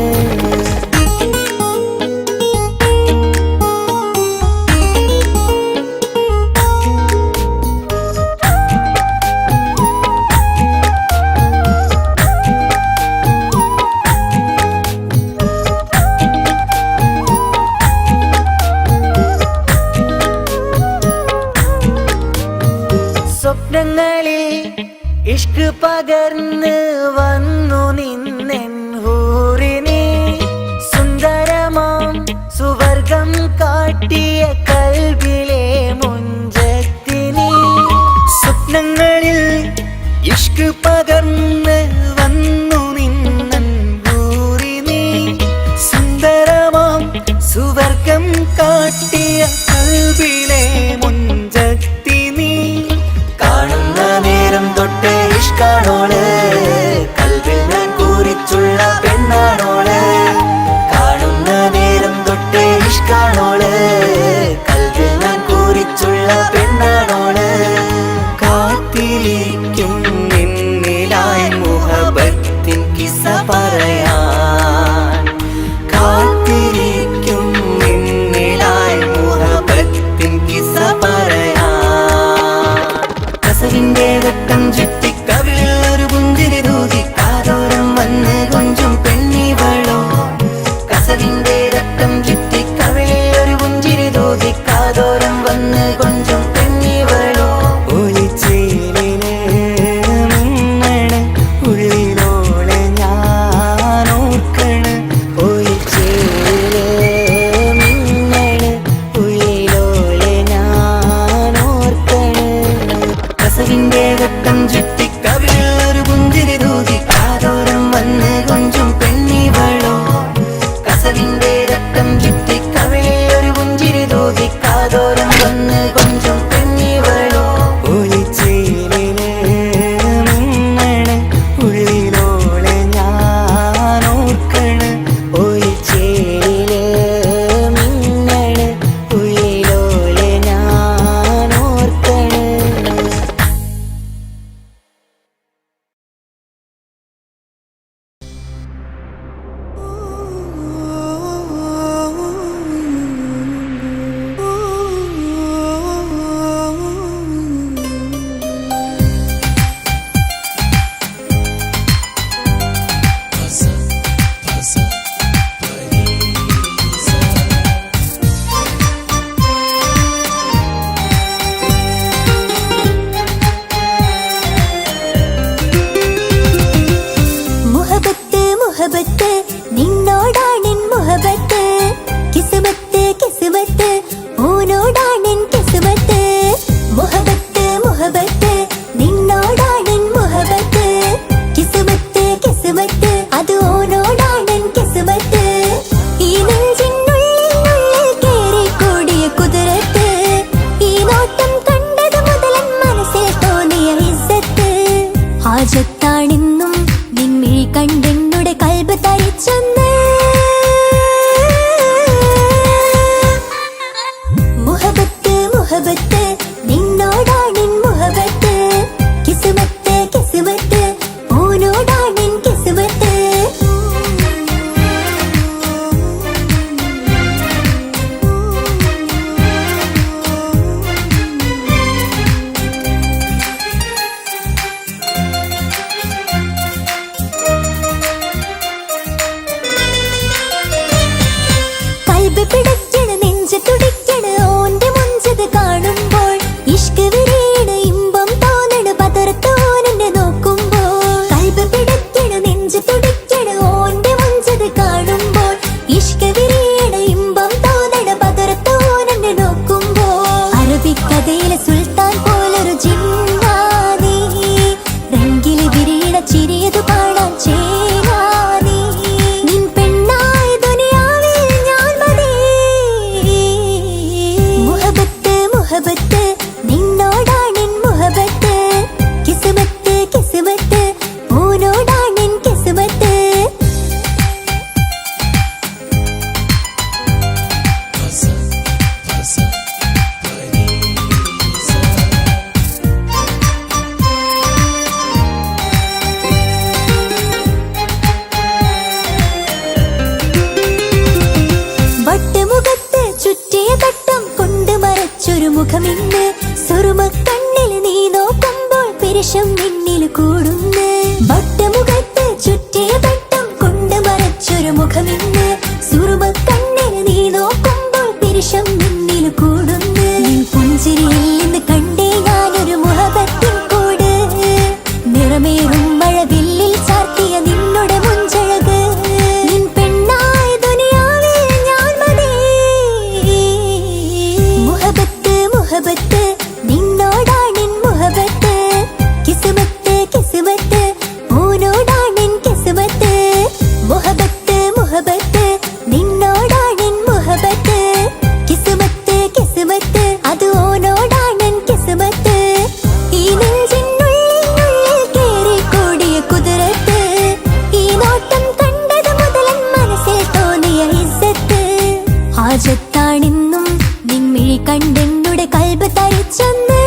കൽബ് പിടയ്ക്കണ നെഞ്ച് തുടിക്കണ ഓന്റെ മുഞ്ചത് കാണുമ്പോൾ ഇഷ്ക് വിരിയണ ഇമ്പം തോന്നണ പതർത്തോനെ നോക്കുമ്പോൾ കൽബ് പിടയ്ക്കണ നെഞ്ച് തുടിക്കണ ഓന്റെ മുഞ്ചത് കാണുമ്പോൾ ഇഷ്ക് വിരിയണ ഇമ്പം തോന്നണ പതർത്തോനെ നോക്കുമ്പോൾ അറബിക്കഥയിലെ സുൽത്താൻ പോലൊരു ജിന്നാനി രംഗില് വിരിയണ ചിരിയതു കാണാൻ ചേനാനി നിൻ പെണ്ണായി ദുനിയാവിൽ ഞാൻ മതി മുഹബത്ത് മുഹബത്ത് നിന്നോടാണെൻ മുഹബത്ത് കിസ്മത്ത് കിസ്മത്ത് ഓനോടാണെൻ കിസ്മത്ത് വട്ടുമുഖത്ത് ചുറ്റിയ തട്ടം കൊണ്ട് മറച്ചൊരു മുഖമിന്ന് സുറുമ കണ്ണിൽ നീ നോക്കുമ്പോൾ പിരിശം നിന്നിൽ കൂടുന്ന് വട്ടുമുഖത്ത് ചുറ്റിയ തട്ടം കൊണ്ട് മറച്ചൊരു മുഖമിന്ന് സുറുമ കണ്ണിൽ നീ നോക്കുമ്പോൾ പിരിശം നിന്നിൽ കൂടുന്ന് പുഞ്ചിരിയിൽ നിന്ന് കണ്ടേ ഞാനൊരു മുഹബത്തിൻ കൂട് നിറമേറും മഴവില്ലിൽ ചാർത്തിയ നിന്നുടെ മുഞ്ചഴക് നിൻ പെണ്ണായി ദുനിയാവിൽ ഞാൻ മതി മുഹബത്ത് മുഹബത്ത് നിന്നോടാണെൻ മുഹബത്ത് കിസ്മത്ത് കിസ്മത്ത് ഓനോടാണെൻ കിസ്മത്ത് മുഹബത്ത് മുഹബത്ത് നിന്നോടാണെൻ മുഹബത്ത് കിസ്മത്ത് കിസ്മത്ത് അത് ഓനോടാണെൻ കിസ്മത്ത് ഈ നെഞ്ചിനുള്ളിൽ കേറി കൂടിയ കുതിരത്ത് ഈ നോട്ടം കണ്ടത് മുതലൻ മനസ്സിൽ തോന്നിയ ഇസ്സത്ത് ഹാജത്താണെന്നും നിൻമിഴി കണ്ടെന്നുടെ കൽബ് തരിച്ചെന്ന്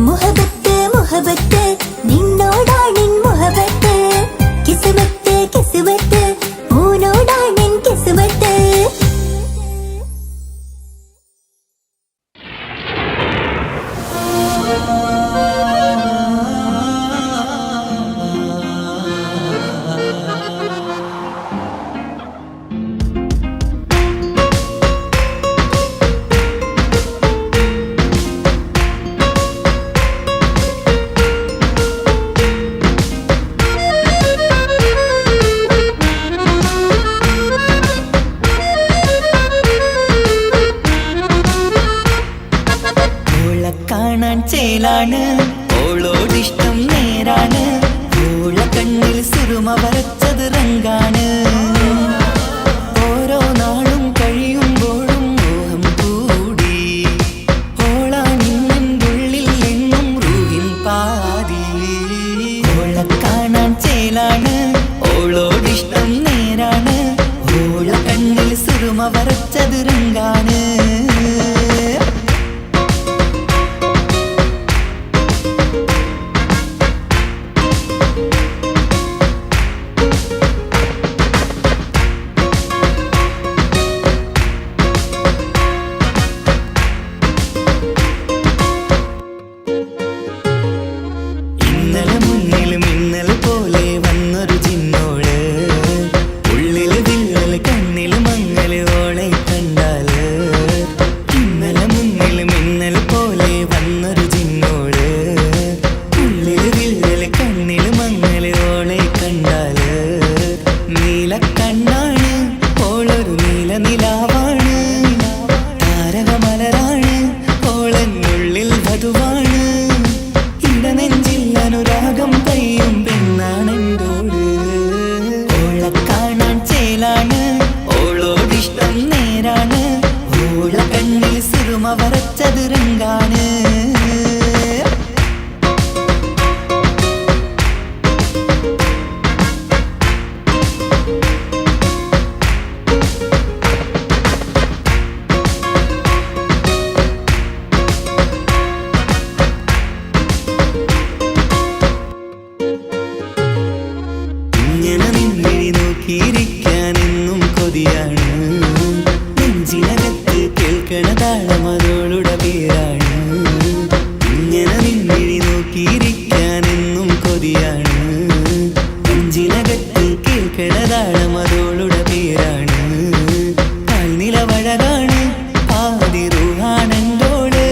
മുഹബത്ത് മുഹബത്ത് നിന്നോടാണെൻ മുഹബത്ത് കിസ്മത്ത് കിസ്മത്ത് ഓനോടാണെൻ കിസ്മത്ത് ഓളെ കാണാൻ ചേലാണ് ഓളോടിഷ്ടം നേരാണ് ഓളെ കണ്ണിൽ സുറുമ വരച്ചത് റങ്കാണ് ഓരോ നാളും കഴിയുമ്പോഴും മോഹം കൂടി ഓളാണിന്നുള്ളിൽ എന്നും റൂഹിൻ പാതി ഓളെ കാണാൻ ചേലാണ് ഓളോടിഷ്ടം നേരാണ് ഓളെ കണ്ണിൽ സുറുമ വരച്ചത് റങ്കാണ് ഇന്നലെ മുന്നിൽ മിന്നൽ പോലെ വന്നൊരു ചിന്നോള് ഉള്ളിൽ വിള്ളൽ കണ്ണിൽ മങ്ങൽ ഓളെ കണ്ടാല് ഇന്നലെ മുന്നിൽ മിന്നൽ പോലെ വന്നൊരു ചിന്നോള് ഉള്ളിൽ വിള്ളൽ കണ്ണിൽ മങ്ങൽ ഓളെ കണ്ടാല് നീല കണ്ണാണ് ഓളൊരു നീല നിലാവാണ് താരകമലരാണ് ഓളെന്നുള്ളിൽ വധുവാണ് ഇടനെഞ്ചിൽ അനുരാഗം പെയ്യും പെണ്ണാണെന്തോട് ഓളെ കാണാൻ ചേലാണ് ഓളോടിഷ്ടം നേരാണ് ഓളെ കണ്ണിൽ സുറുമ വരച്ചത് റങ്കാണ് ഇങ്ങനെ നിന്നിഴി നോക്കിയിരിക്കാനെന്നും കൊതിയാണ് നെഞ്ചിനകത്ത് കേൾക്കണ താളം അതോളുടെ പേരാണ് ഇങ്ങനെ നിന്നിഴി നോക്കിയിരിക്കാനെന്നും കൊതിയാണ് നെഞ്ചിനകത്ത് കേൾക്കണതാണ് അതോളുടെ പേരാണ്. കാൽനിലവഴകാണ് പാതിരുഹാണെന്തോട്,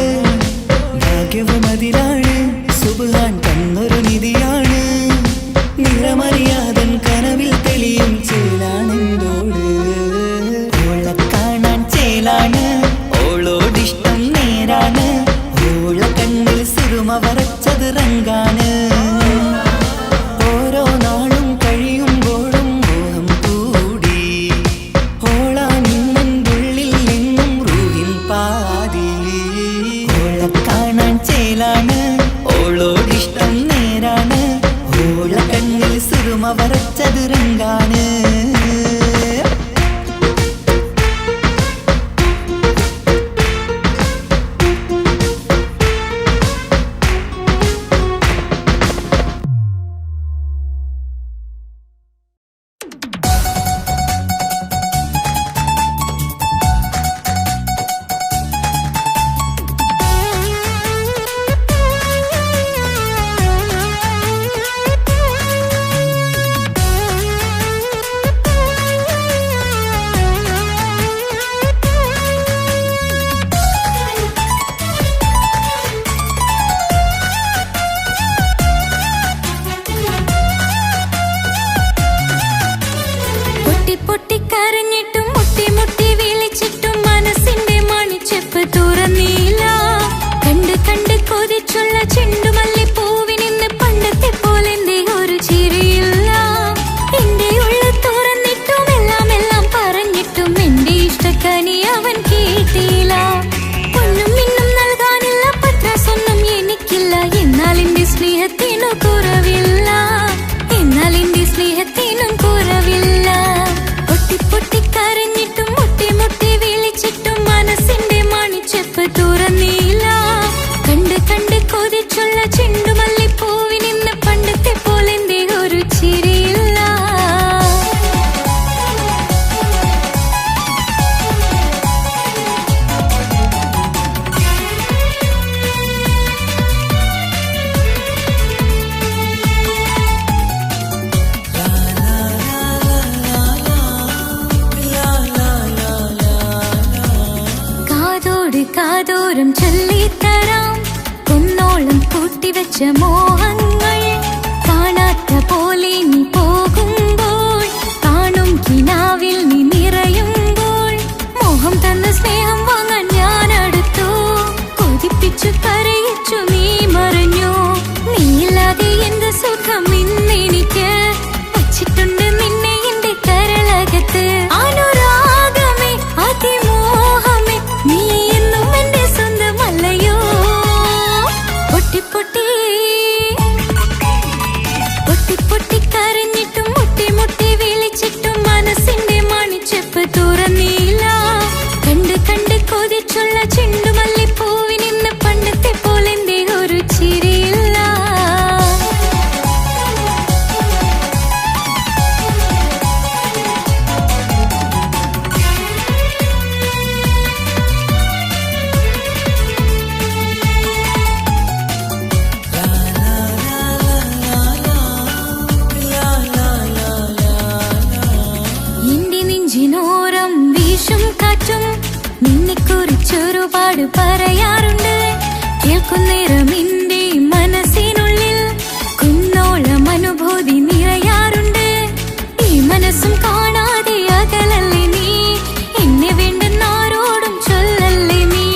ഭാഗ്യവും അതിലാണ് സുബ്ഹാൻ തന്നൊരു നിധിയാണ്. നിറമറിയാതൻ കനവിൽ തെളിയും ചേലാണെന്തോട്. ഓളെ കാണാൻ ചേലാണ്, ഓളോടിഷ്ടം നേരാണ്. ഓള കണ്ണിൽ സുറുമ വരച്ചത് റങ്കാണ്. ഓരോ നാളും കഴിയുമ്പോഴും മോഹം കൂടി. ഓളാനിന്നുള്ളിൽ നിന്നും റൂഹിൻ പാതി. ഓളെ കാണാൻ ചേലാണ്, ഓളോടിഷ്ടം നേരാണ്. ഓള കണ്ണിൽ സുറുമ വരച്ചത് റങ്കാണ്. കാതോരം ചൊല്ലിത്തരാം കുന്നോളം കൂട്ടിവെച്ച മോഹങ്ങൾ. കാണാത്ത പോലെ നീ പോകുമ്പോൾ, കാണും കിനാവിൽ നീ നിറയുമ്പോൾ, മോഹം തന്ന സ്നേഹം വാങ്ങാൻ ഞാൻ അടുത്തു. കൊതിപ്പിച്ചു കരയിച്ചു നീ മറഞ്ഞു. നീയില്ലാതെ എന്ത് സുഖം ഇന്നെനിക്ക്. വച്ചിട്ടുണ്ട് നിന്നെ എന്റെ കരളകത്ത്. അനുരാഗമേ അതിമോഹമേ നീ എന്നും എന്റെ സ്വന്തമല്ലയോ. പൊട്ടി പൊട്ടി പൊട്ടി പൊട്ടി കരഞ്ഞിട്ടും മുട്ടി മുട്ടി വിളിച്ചിട്ടും മനസ്സിന്റെ മണിച്ചെപ്പ് തുറന്നില്ല. കണ്ട് കണ്ട് കൊതിച്ചുള്ള ചെണ്ടുമല്ലിപ്പൂവിനിന്ന് പണ്ടത്തെ പോലെന്തേ ഒരു ചിരിയില്ല. എന്റെ നെഞ്ചിനോരം വീശും കാറ്റും നിന്നെക്കുറിച്ചൊരുപാട് പറയാറുണ്ട്. കേൾക്കുന്നേരം എന്റെ മനസ്സിനുള്ളിൽ കുന്നോളം അനുഭൂതി നിറയാറുണ്ട്. ഈ മനസ്സും കാണാതെ അകലല്ലേ നീ. എന്നെ വേണ്ടെന്നാരോടും ചൊല്ലല്ലേ നീ.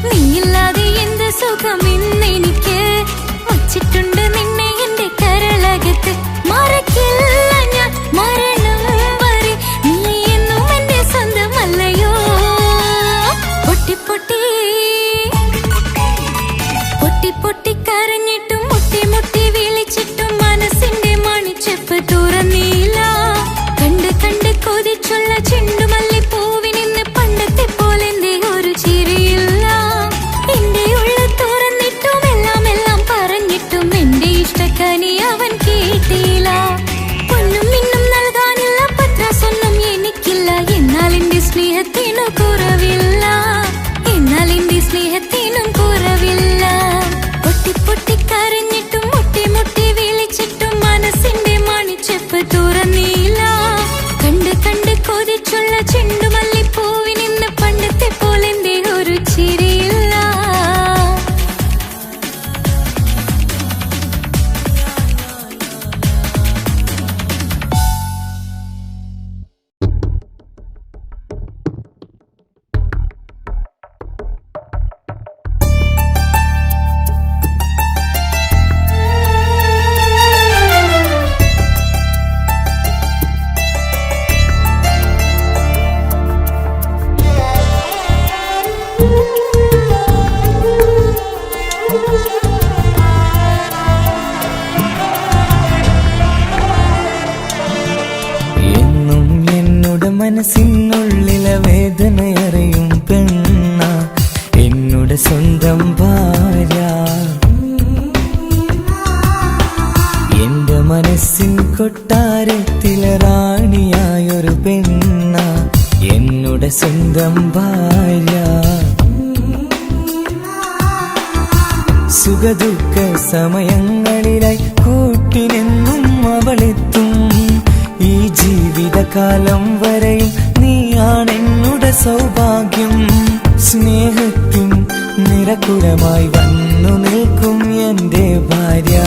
നീയില്ലാതെ എന്ത് സുഖം ഇന്നെനിക്ക്. വച്ചിട്ടുണ്ട് നിന്നെ എന്റെ കരളകത്ത്. മറക്കില്ല ഞാൻ മരണം വരെ. നീ എന്നും എന്റെ സ്വന്തമല്ലയോ. പൊട്ടി പൊട്ടി പൊട്ടി പൊട്ടി കരഞ്ഞിട്ടും മുട്ടി മുട്ടി വിളിച്ചിട്ടും മനസ്സിന്റെ മണിച്ചെപ്പ് തുറന്നില്ല. കണ്ട് കണ്ണുള്ള ചെണ്ടുമല്ലിപ്പൂവിനിന്ന് പണ്ടത്തെ പോലെന്തേ ഒരു ചിരിയില്ല. എന്നും എന്നോട് മനസ്സിനുള്ളിലെ വേദനയറിയും പെണ്ണ എന്നോട് സ്വന്തം ഭാര്യ. എന്റെ മനസ്സിൻ കൊട്ടാരത്തിലെ റാണിയായൊരു പെണ്ണ എന്നോട് സ്വന്തം ഭാര്യ. സുഖദുഃഖ സമയങ്ങളിലായി കൂട്ടിനെന്നും അവളെത്തും. ഈ ജീവിതകാലം വരെയും നീയാണെന്നുടെ സൗഭാഗ്യം. സ്നേഹത്തിൻ നിറകുടമായി വന്നു നിൽക്കും എന്റെ ഭാര്യ.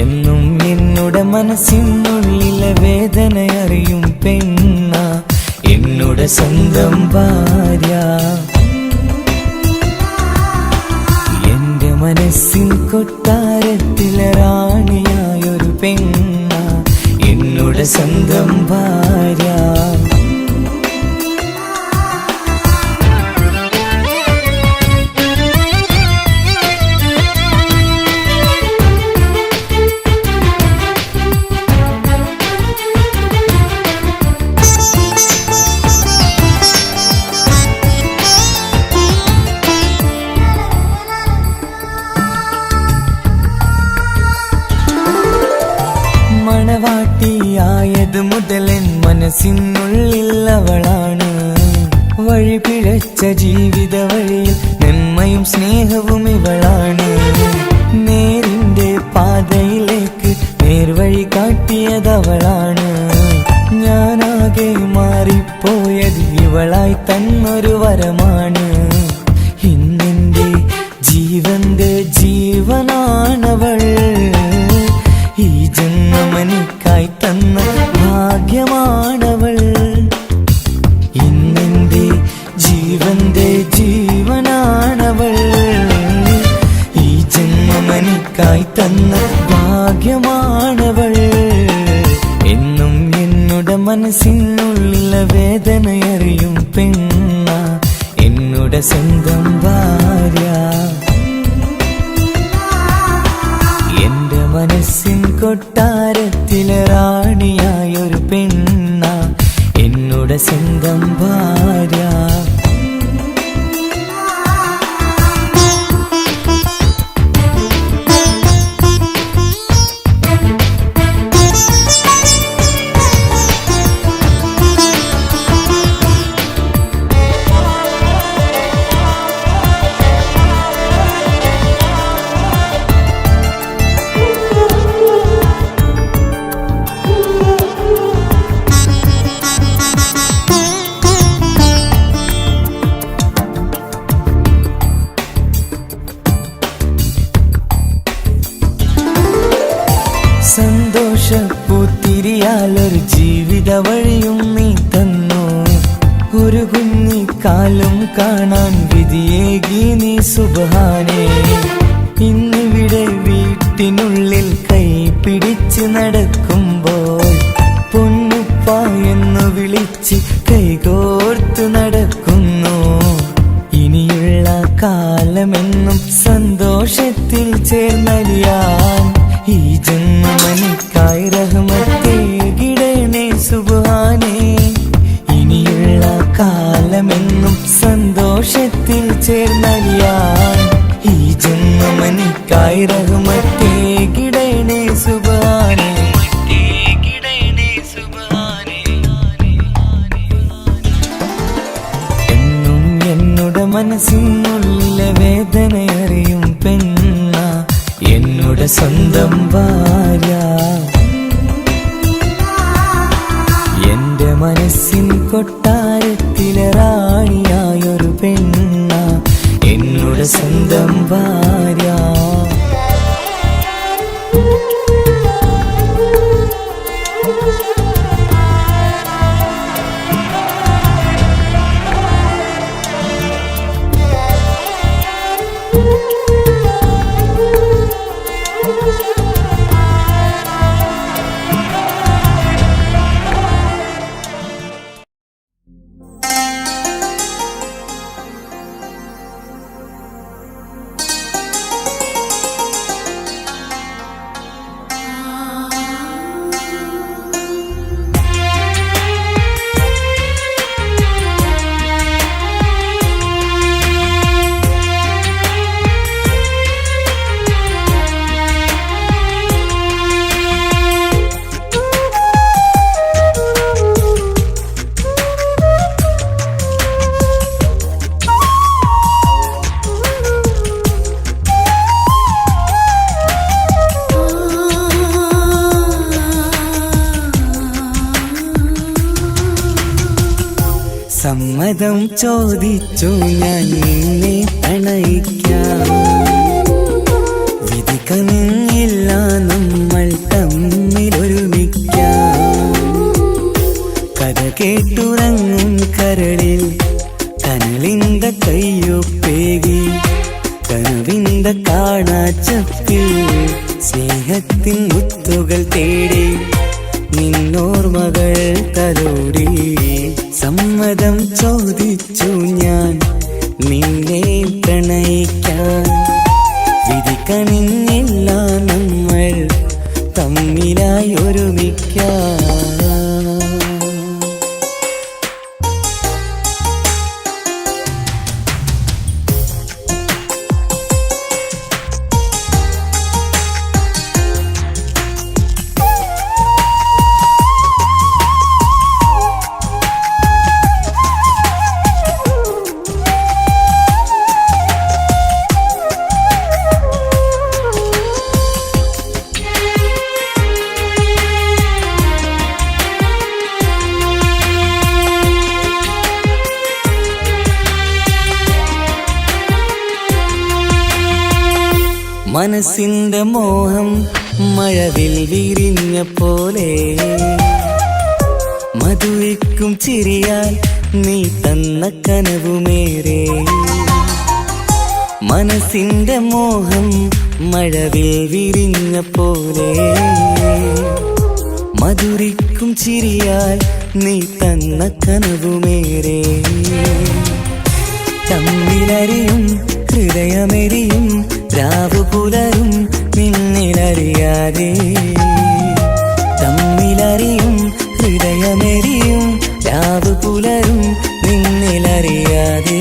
എന്നും എന്നോട് മനസ്സിനുള്ളിലെ വേദനയറിയും പെണ്ണ എന്നോട് സ്വന്തം ഭാര്യ. എന്റെ മനസ്സിൻ കൊട്ടാരത്തിലെ റാണിയായൊരു പെണ്ണ എന്നോട് സ്വന്തം ഭാര്യ. മണവാട്ടിയായത് മുതലൻ മനസ്സിനുള്ളിൽ അവളാണ്. വഴി പിഴച്ച ജീവിത വഴിയിൽ നന്മയും സ്നേഹവും ഇവളാണ്. നേരിന്റെ പാതയിലേക്ക് നേർവഴി കാട്ടിയതവളാണ്. ഞാനാകെ മാറിപ്പോയത് ഇവളായി തന്നൊരു വരമാണ്. ഇന്നെന്റെ ജീവന്റെ ജീവനാണവൾ. ഈ ജന്മമെനിക്കായി തന്ന ഭാഗ്യമാണവൾ. ഇന്നെന്റെ ജീവന്റെ ജീവനാണവൾ. ഈ ജന്മമെനിക്കായി തന്ന ഭാഗ്യമാണവൾ. എന്നും എന്നോട് മനസ്സിനുള്ളിലെ വേദനയറിയും പെണ്ണ എന്നോട് സ്വന്തം ഭാര്യ. എന്റെ മനസ്സിൻ കൊട്ടാരത്തിലെ റാണിയായൊരു പെണ്ണ എന്നോട് സ്വന്തം ഭാര്യ. സന്തോഷപ്പൂത്തിരിയാലൊരു ജീവിത വഴിയും നീ തന്നു. ഒരു കുഞ്ഞിക്കാലും കാണാൻ വിധിയേകി നീ സുബ്ഹാനേ. ഇന്നിവിടെ വീട്ടിനുള്ളിൽ കൈ പിടിച്ച് നടക്കുമ്പോൾ പൊന്നുപ്പ എന്ന് വിളിച്ച് കൈകോർത്ത് നടക്കുന്നു. ഇനിയുള്ള കാലമെന്നും സന്തോഷത്തിൽ ചേർന്നലിയാൻ ഈ ജന്മനിക്കായി റഹ്മത്തേകിടണേ സുബ്ഹാനേ. ഇനിയുള്ള കാലമെന്നും സന്തോഷത്തിൽ ചേർന്നലിയാൻ ഈ ജന്മനിക്കായി റഹ്മത്തേകിടണേ സുബ്ഹാനേ. എന്നും എന്നോട് മനസ്സിനുള്ളിലെ വേദനയറിയും പെണ്ണ എന്നോട് എന്നുടെ സ്വന്തം ഭാര്യ, എന്റെ മനസ്സിൻ കൊട്ടാരത്തിലെ റാണിയായൊരു പെണ്ണ എന്നുടെ സ്വന്തം ഭാര്യ. സമ്മതം ചോദിച്ചു ഞാൻ നിന്നെ പ്രണയിക്കാം, വിധി കനിഞ്ഞില്ല നമ്മൾ തമ്മിലൊരുമിക്കാം. കഥ കേട്ടുറങ്ങും കരളിൽ കനലിന്ത കയ്യൊപ്പേകി, കനവിന്ത കാണാച്ചപ്പിൽ സ്നേഹത്തിൻ മുത്തുകൾ തേടി നിന്നോർമകൾ തലോടി. സമ്മതം ചോദിച്ചു ഞാൻ നിന്നെ പ്രണയിക്കാൻ, വിധി കനിഞ്ഞില്ല നമ്മൾ തമ്മിലായി ഒരുമിക്കാം. മനസ്സിന്റെ മോഹം മഴവിൽ വിരിഞ്ഞ പോലെ, മധുരിക്കും ചിരിയാൽ നീ തന്ന കനവുമേറെ. മനസ്സിന്റെ മോഹം മഴവിൽ വിരിഞ്ഞ പോലെ, മധുരിക്കും ചിരിയാൽ നീ തന്ന കനവുമേറെ. തമ്മിലറിയും ഹൃദയമെരിയും രാവു പുലരും നിന്നിലറിയാതെ. തമ്മിലറിയും ഹൃദയമെരിയും രാവു പുലരും നിന്നിലറിയാതെ.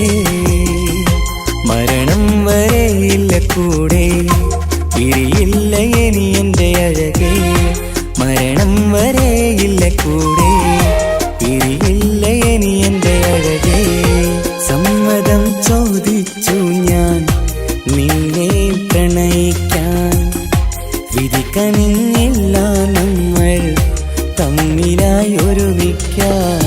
മരണം വരെയില്ല കൂടെ, പിരിയില്ല ഇനി എൻ്റെ അഴകേ. മരണം വരെയില്ല കൂടെ, പിരിയില്ല ഇനി എൻ്റെ അഴകേ. സമ്മതം ചോദിച്ചു ഞാൻ നിന്നെ പ്രണയിക്കാൻ, വിധി കനിഞ്ഞില്ല നമ്മൾ തമ്മിലായി ഒരുമിക്കാം.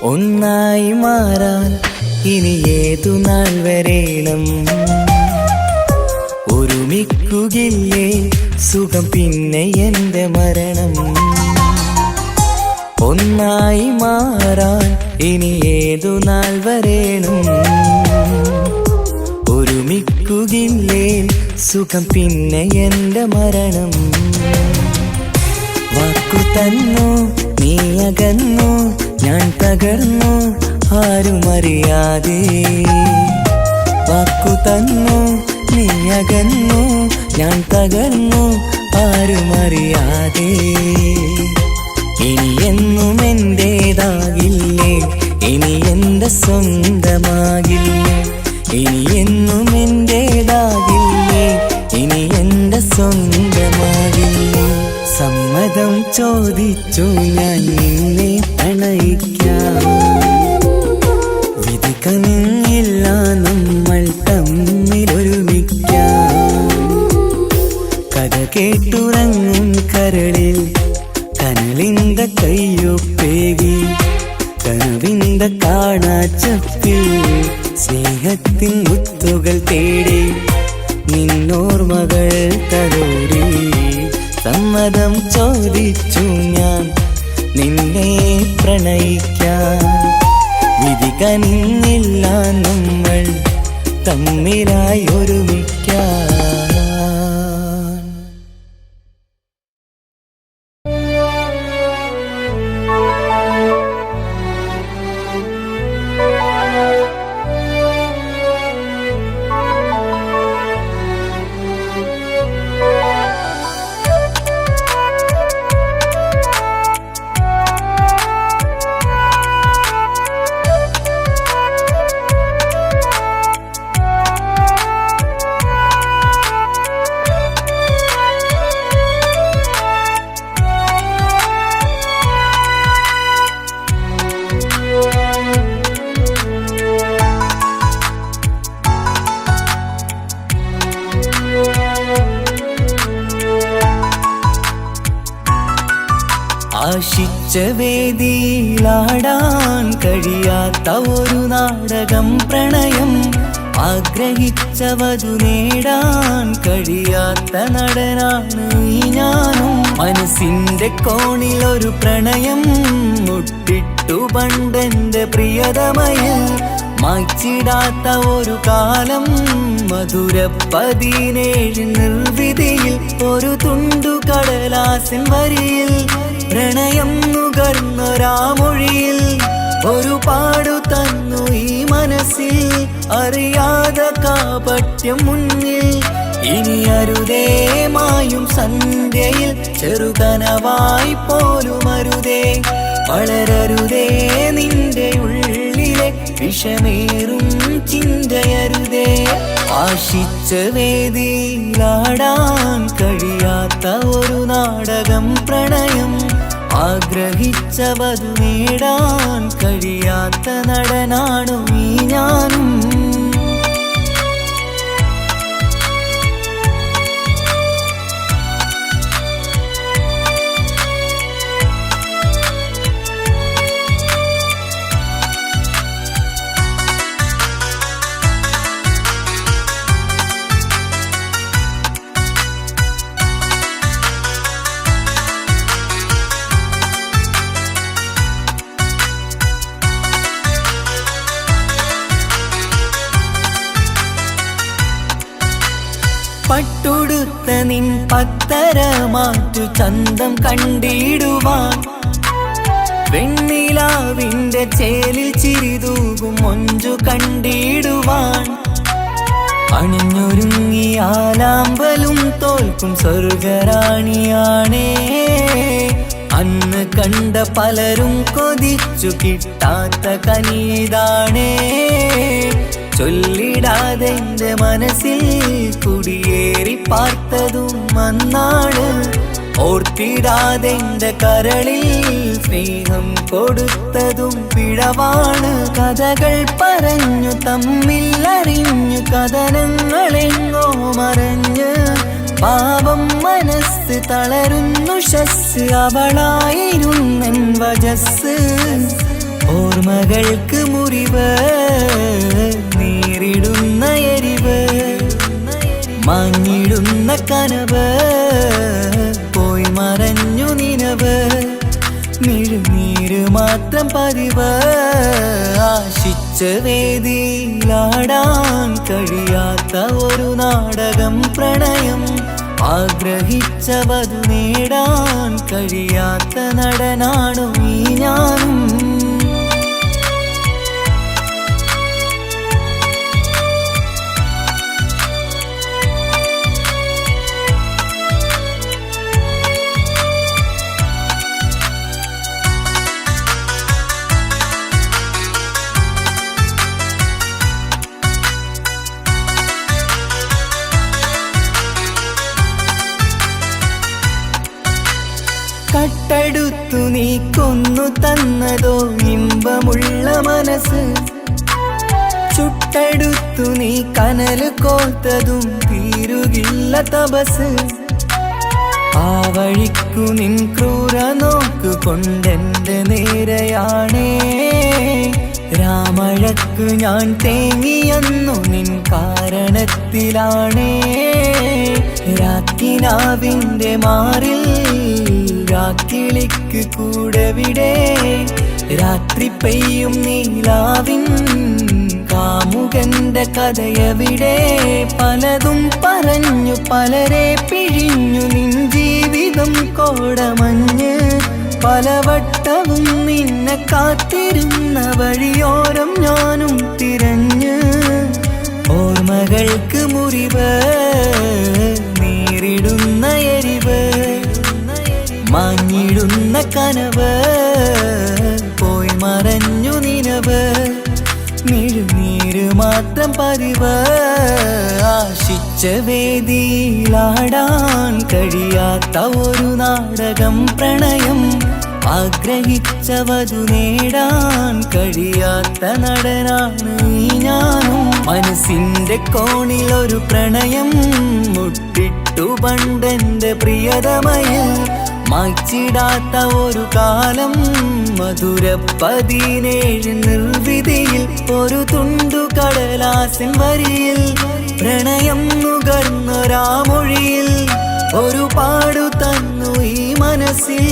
ഒന്നായി മാറാൻ ഇനി ഏതു നാൾ വരേണം, ഒരുമിക്കുകയില്ലേ സുഖം പിന്നെ എന്റെ മരണം. ഒന്നായി മാറാൻ ഇനി ഏതു നാൾ വരേണം, ഒരുമിക്കുകയില്ലേ സുഖം പിന്നെ എന്റെ മരണം. വാക്കു തന്നു നീ അകന്നു ആരുമറിയാതെ. വാക്കു തന്നു നീ അകന്നു, ഞാൻ തകർന്നു ആരുമറിയാതെ. ഇനി എന്നും എന്റേതാകില്ലേ, ഇനി എന്റെ സ്വന്തമാകില്ലേ. ഇനി എന്നും എന്റേതാകില്ലേ, ഇനി എന്റെ സ്വന്തമാകില്ലേ. സമ്മതം ചോദിച്ചു ഞാൻ നിന്നെ പ്രണയിക്കാം. വിധി കനിഞ്ഞില്ല നമ്മൾ തമ്മിലൊരുമിക്കാം. കഥ കേട്ടുറങ്ങും കരളിൽ കനലിന്ത കയ്യൊപ്പേകി. കനവിന്ത കാണാച്ചപ്പിൽ സ്നേഹത്തിൻ മുത്തുകൾ തേടി. നിന്നോർമകൾ തലോടി. സമ്മതം ചോദിച്ചു ഞാൻ നിന്നെ പ്രണയിക്കാം. വിധി കനിഞ്ഞില്ല നമ്മൾ തമ്മിലായി ഒരുമിക്കാം. ആശിച്ച വേദിയിലാടാൻ കഴിയാത്ത ഒരു നാടകം പ്രണയം. ആഗ്രഹിച്ച വധു നേടാൻ കഴിയാത്ത നടനാണ് ഈ ഞാനും. മനസ്സിന്റെ കോണിൽ ഒരു പ്രണയം മുട്ടിട്ടു പണ്ടെന്റെ പ്രിയതമയിൽ. മായ്ച്ചിടാത്ത ഒരു കാലം മധുര 17 നിർവിധിയിൽ. ഒരു തുണ്ടു കടലാസിൻ വരിയിൽ പ്രണയം നുകർന്നൊരാമൊഴിയിൽ. ഒരു പാടു തന്നു ഈ മനസ്സിൽ അറിയാതെ കാപട്യം മുന്നിൽ. ഇനി അരുതേ മായും സന്ധ്യയിൽ ചെറുകനവായി പോലും അരുതേ. വളരരുതേ നിന്റെ ഉള്ളിലെ വിഷമേറും ചിന്തയരുതേ. ആശിച്ച വേദിയിലാടാൻ കഴിയാത്ത ഒരു നാടകം പ്രണയം. ആഗ്രഹിച്ച വധു നേടാൻ കഴിയാത്ത നടനാണു ഈ ഞാനും. പട്ടുടുത്ത നിൻ പത്തര മാറ്റു ചന്തം കണ്ടിടുവാൻ. വെണ്ണിലാവിന്റെ ചേലിൽ ചിരിതൂകും മൊഞ്ചു കണ്ടിടുവാൻ. അണിഞ്ഞൊരുങ്ങി ആലാമ്പലും തോൽക്കും സ്വർഗറാണിയാണേ. അന്ന് കണ്ട പലരും കൊതിച്ചു കിട്ടാത്ത കനീതാണേ. ചൊല്ലിടാതെ എന്റെ മനസ്സിൽ കുടിയേറി പാർത്തതും അന്നാണ്. ഓർത്തിടാതെ എന്റെ കരളിൽ സ്നേഹം കൊടുത്തതും പിഴവാണ്. കഥകൾ പറഞ്ഞു തമ്മിൽ അറിഞ്ഞു കഥനങ്ങളെങ്ങോ മറഞ്ഞ്. പാപം മനസ്സ് തളരുന്നു ശസ് അവളായിരുന്നൻ വജസ്. ഓർമ്മകൾക്ക് മുറിവ് നേരിടുന്ന എരിവ്. മാഞ്ഞിടുന്ന കനവ് പോയി മറഞ്ഞു നിനവ്. മിഴുനീര് മാത്രം പതിവ്. ആശിച്ച വേദിയിലാടാൻ കഴിയാത്ത ഒരു നാടകം പ്രണയം. ആഗ്രഹിച്ച വധു നേടാൻ കഴിയാത്ത നടനാണു ഈ ഞാനും. ചുട്ടെടുത്തു നീ കൊന്നു തന്നതോ ഇമ്പമുള്ള മനസ്സ്. ചുട്ടെടുത്തു നീ കനല് കോർത്തതും തീരുകില്ല തപസ്. ആ വഴിക്കു നിൻ ക്രൂര നോക്കു കൊണ്ടെന്റെ നേരെയാണേ. രാമഴക്കു ഞാൻ തേങ്ങിയെന്നു നിൻ കാരണത്തിലാണേ. രാക്കിനാവിന്റെ മാറിൽ രാക്കിളിക്ക് കൂടെവിടെ. രാത്രി പെയ്യും നീലാവിൻ കാമുകന്റെ കഥയവിടെ. പലതും പറഞ്ഞു പലരെ പിഴിഞ്ഞു നിൻ ജീവിതം കോടമഞ്ഞ്. പലവട്ടവും നിന്നെ കാത്തിരുന്ന വഴിയോരം ഞാനും തിരഞ്ഞ്. ഓർമ്മകൾക്ക് മുറിവ് നേരിടുന്ന എരിവ്. മാഞ്ഞിടുന്ന കനവ് പോയി മറഞ്ഞു നിനവ്. മിഴുനീര് മാത്രം പതിവ്. ആശിച്ച വേദിയിലാടാൻ കഴിയാത്ത ഒരു നാടകം പ്രണയം. ആഗ്രഹിച്ചവതു നേടാൻ കഴിയാത്ത നടനാണ് ഈ ഞാനും. മനസ്സിന്റെ കോണിലൊരു പ്രണയം മുട്ടിട്ടു പണ്ടെന്റെ പ്രിയതമയിൽ. മായ്ച്ചിടാത്ത ഒരു കാലം മധുര 17 നിർവിധിയിൽ. ഒരു തുണ്ടു കടലാസിൻ വരിയിൽ പ്രണയം നുകർന്നൊരാമൊഴിയിൽ. ഒരു പാടു തന്നു ഈ മനസ്സിൽ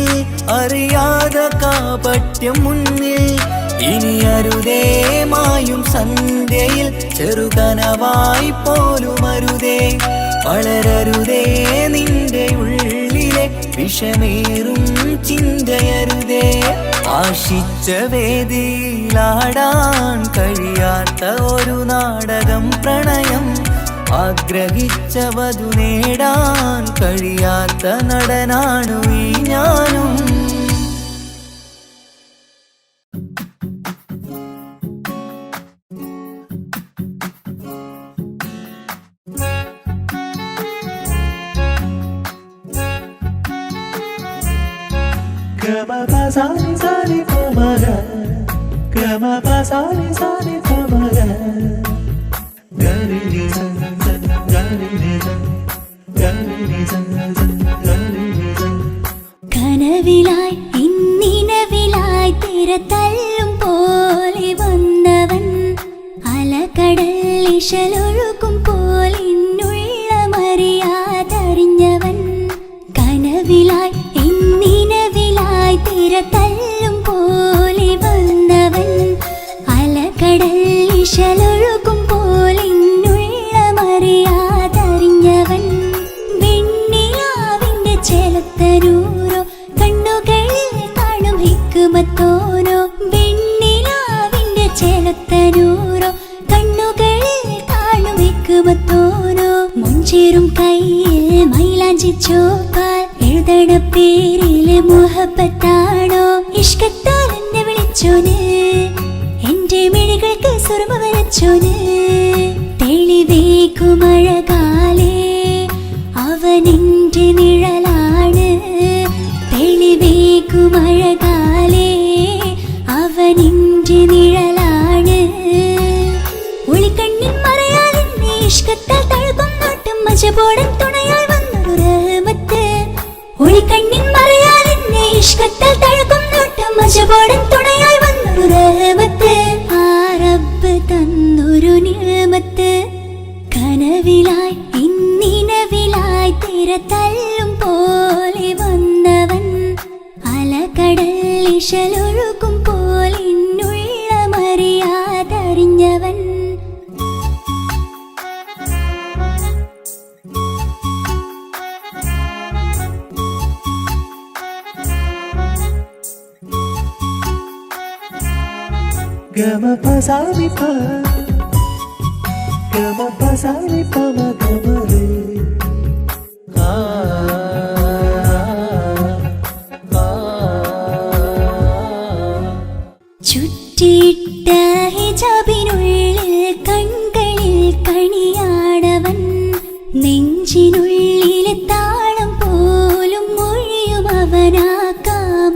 അറിയാതെ കാപട്യം മുന്നിൽ. ഇനി അരുതേ മായും സന്ധ്യയിൽ ചെറുകനവായി പോലും അരുതേ. വളരരുതേ നിന്റെ ഉള്ളിലെ വിഷമേറും ചിന്തയരുതേ. ആശിച്ച വേദിയിലാടാൻ കഴിയാത്ത ഒരു നാടകം പ്രണയം. ആഗ്രഹിച്ചവതു നേടാൻ കഴിയാത്ത നടനാണു ഈ ഞാനും. കനവിലായി ഇന്നിനവിലായി തിരതല്ലും പോലെ വന്നവൻ. അലകടൽ ഇശലൊഴുക്കും പോലിന്നുള്ള മറിയാതറിഞ്ഞവൻ. കനവിലായി ഇന്നിനവിലായി തിരതല്ലും പോലെ വന്നവൻ. അലകടൽ ഇശലൊഴുക്കും പോലിന്നുള്ള മറിയാതറിഞ്ഞവൻ. വെണ്ണിലാവിന്റെ ചെലത്തരൂരോ കണ്ണുകളിൽ കാണും ഹിക്കുമത്തോനോ. വെണ്ണിലാവിന്റെ ചെലത്തരൂരോ കണ്ണുകളിൽ കാണും ഹിക്കുമത്തോനോ. മുഞ്ചേറും കയ്യിൽ മൈലാഞ്ചി ചോപ്പാൽ എഴുതണ പേരിലെ മുഹബത്താണോ. ഇഷ്കത്താൽ എന്നെ വിളിച്ചോന് എന്റെ മിഴികൾക്ക് സുറുമ വരച്ചോന്. തെളിവേക്കുമഴകാലേ അവനെന്റെ നിഴലാണ്. തെളിവേക്കുമഴകാലേ അവനെന്റെ നിഴലാണ്. ഒളിക്കണ്ണിൻ മറയാൽ എന്നെ ഇഷ്കത്താൽ തഴുകും നോട്ടും മജബോടൻ തുണയാൽ വന്നൊരു റഹ്മത്ത്. ഒളിക്കണ്ണിൻ മറയാൽ എന്നെ ഇഷ്കത്താൽ തഴുകും നോട്ടും മജബോടൻ തുണയാൽ വന്നൊരു റഹ്മത്ത്. ആ റബ്ബ് തന്നൊരു നിഅമത്ത്. കനവിലായി ഇന്നിനവിലായി തിരതല്ലും പോലെ വന്നവൻ. അലകടൽ ഇശലൊഴുക്കും പോലിന്നുള്ള മറിയാതറിഞ്ഞവൻ. ചുറ്റിയിട്ട ഹിജാബിനുള്ളിൽ കൺകളിൽ കണിയാടവൻ. നെഞ്ചിനുള്ളിലെ താളം പോലും മൊഴിയും അവനാക്കാം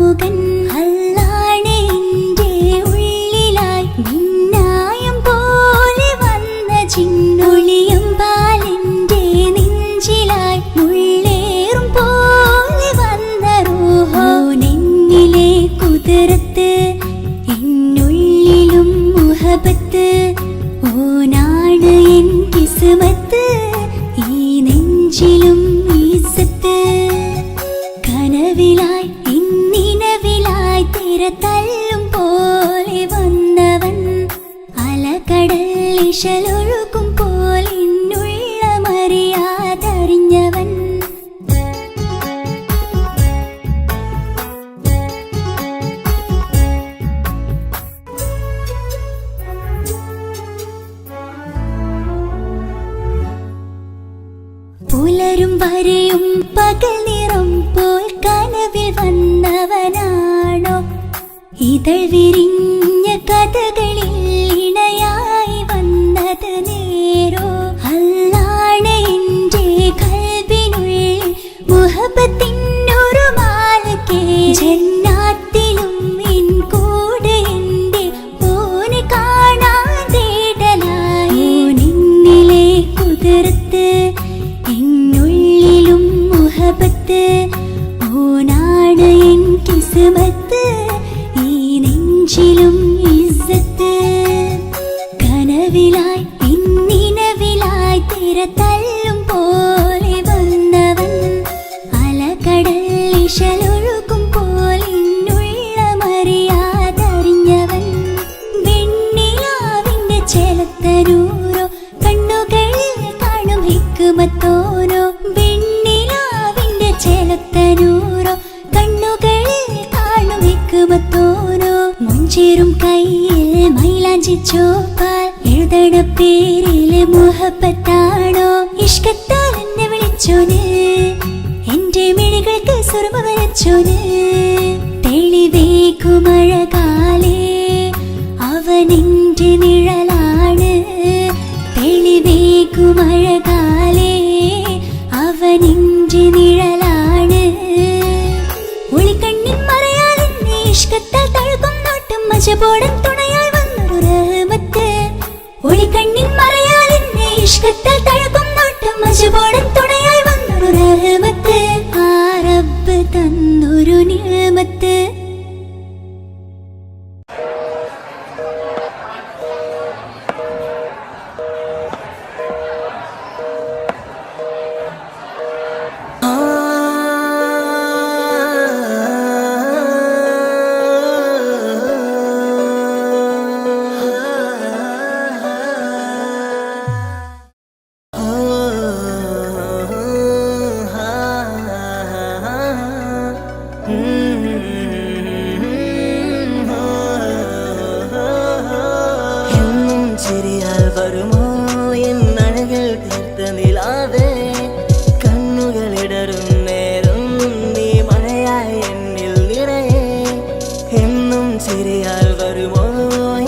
ഇശലൊഴുകും പോലിന്നുള്ള മറിയാതറിഞ്ഞവൻ പുലരും വരെയും പകൽ നിറം പോൽ കനവിൽ വന്നവനാണോ ഇതൾ വിരിഞ്ഞ കഥകളിൽ ഇണയായി വന്നത് നേരോ അല്ലാണ് എൻ്റെ കൽബിനുള്ളിൽ മുഹബത്തിനൊരു മാലക്കേ ജന്നാത്തിലും എൻ കൂടെ എൻ്റെ ഓനെ കാണാൻ തേടലായി നിന്നിലെ കുതിർത്ത് എന്നുള്ളിലും മുഹബത്ത് ഓനാണ് എൻ കിസ്മത്ത് ഈ നെഞ്ചിലും ഇസ്സത്ത് കനവിലായി ഇന്നിനവിലായി തിര തല്ലും പോലെ വന്നവൻ അലകടൽ ഇശലൊഴുകും പോലിന്നുള്ള മറിയാതറിഞ്ഞവൻ വെണ്ണിലാവിന്റെ ചെലത്തനൂരോ കണ്ണുകളിൽ കാണും ഹിക്മത്തോരോ വെണ്ണിലാവിന്റെ ചെലത്തനൂരോ കണ്ണുകളിൽ കാണും ഹിക്മത്തോരോ മുഞ്ചേറും കയ്യിൽ മൈലാഞ്ചി ചോപ്പാൽ എഴുതണ പേരില് മുഹബത്താണോ ഇഷ്കത്താൽ എന്നെ വിളിച്ചോന് എന്റെ മിഴികൾക്ക് സുറുമ വരച്ചോന് തെളിവേക്കുമഴകാലേ അവനെന്റെ നിഴലാണ് തെളിവേക്കുമഴകാലേ അവനെന്റെ നിഴലാണ് ഒളിക്കണ്ണിൻ മറയാൽ എന്നെ ഇഷ്കത്താൽ തഴുകും നോട്ടും മജബോടൻ തുണയായി വന്നൊരു റഹ്മത്ത് ഒളിക്കണ്ണിൻ മറയാൽ എന്നെ ഇഷ്കത്താൽ തഴുകും നോട്ടും മജബോടൻ തുണയായി വന്നൊരു റഹ്മത്ത് ആ റബ്ബ് തന്നൊരു നിഅമത്ത് ചിരിയാൽ വരുമോ എന്നഴകൾ തീർത്ത നിലാവേ കണ്ണുകളിടറും നേരം നീ മഴയായി എന്നിൽ നിറയെ എന്നും ചിരിയാൽ വരുമോ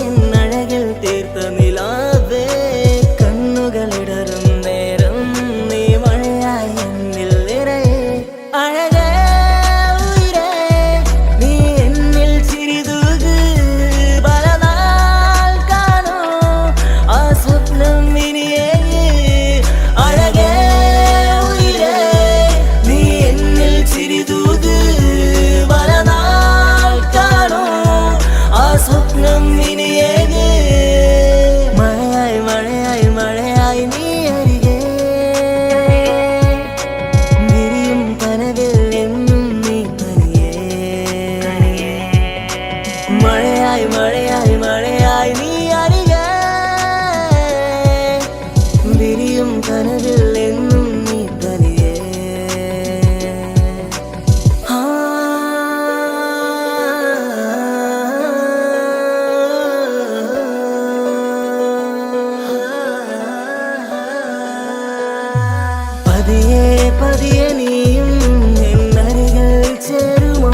എന്നഴകൾ തീർത്ത നിലാവേ കണ്ണുകളിടറും നേരം നീ മഴയായി എന്നിൽ നിറയെ അഴകേ ഉയിരേ നീ എന്നിൽ ചിരിതൂക് പലനാൾ കാണൂ ആ സ്വപ്നം ഇനിയേ അഴകേ ഉയിരേ നീ എന്നിൽ ചിരിതൂക് പലനാൾ കാണൂ ആ സ്വപ്നം ഇനിയേ മഴയായി മഴയായി മഴയായി നീ അരികെ വിരിയും കനവിൽ എന്നും നീ തനിയേ മഴയായി മഴയായി മഴയായി നീ അരികെ വിരിയും കനവിൽ എന്നും നീ തനിയേ പതിയെ പതിയെ നീയും എന്നരികൾ ചേരുമോ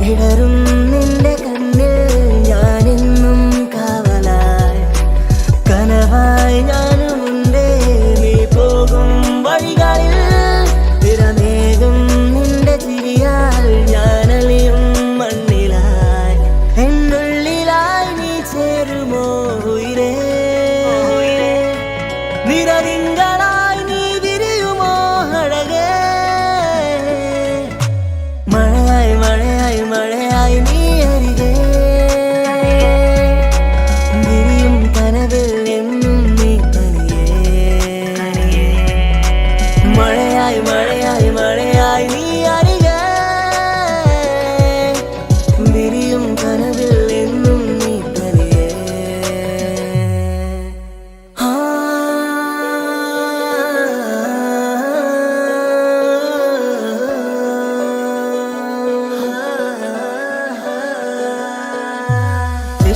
ഇടറും നിന്റെ കണ്ണിൽ ഞാനിന്ന്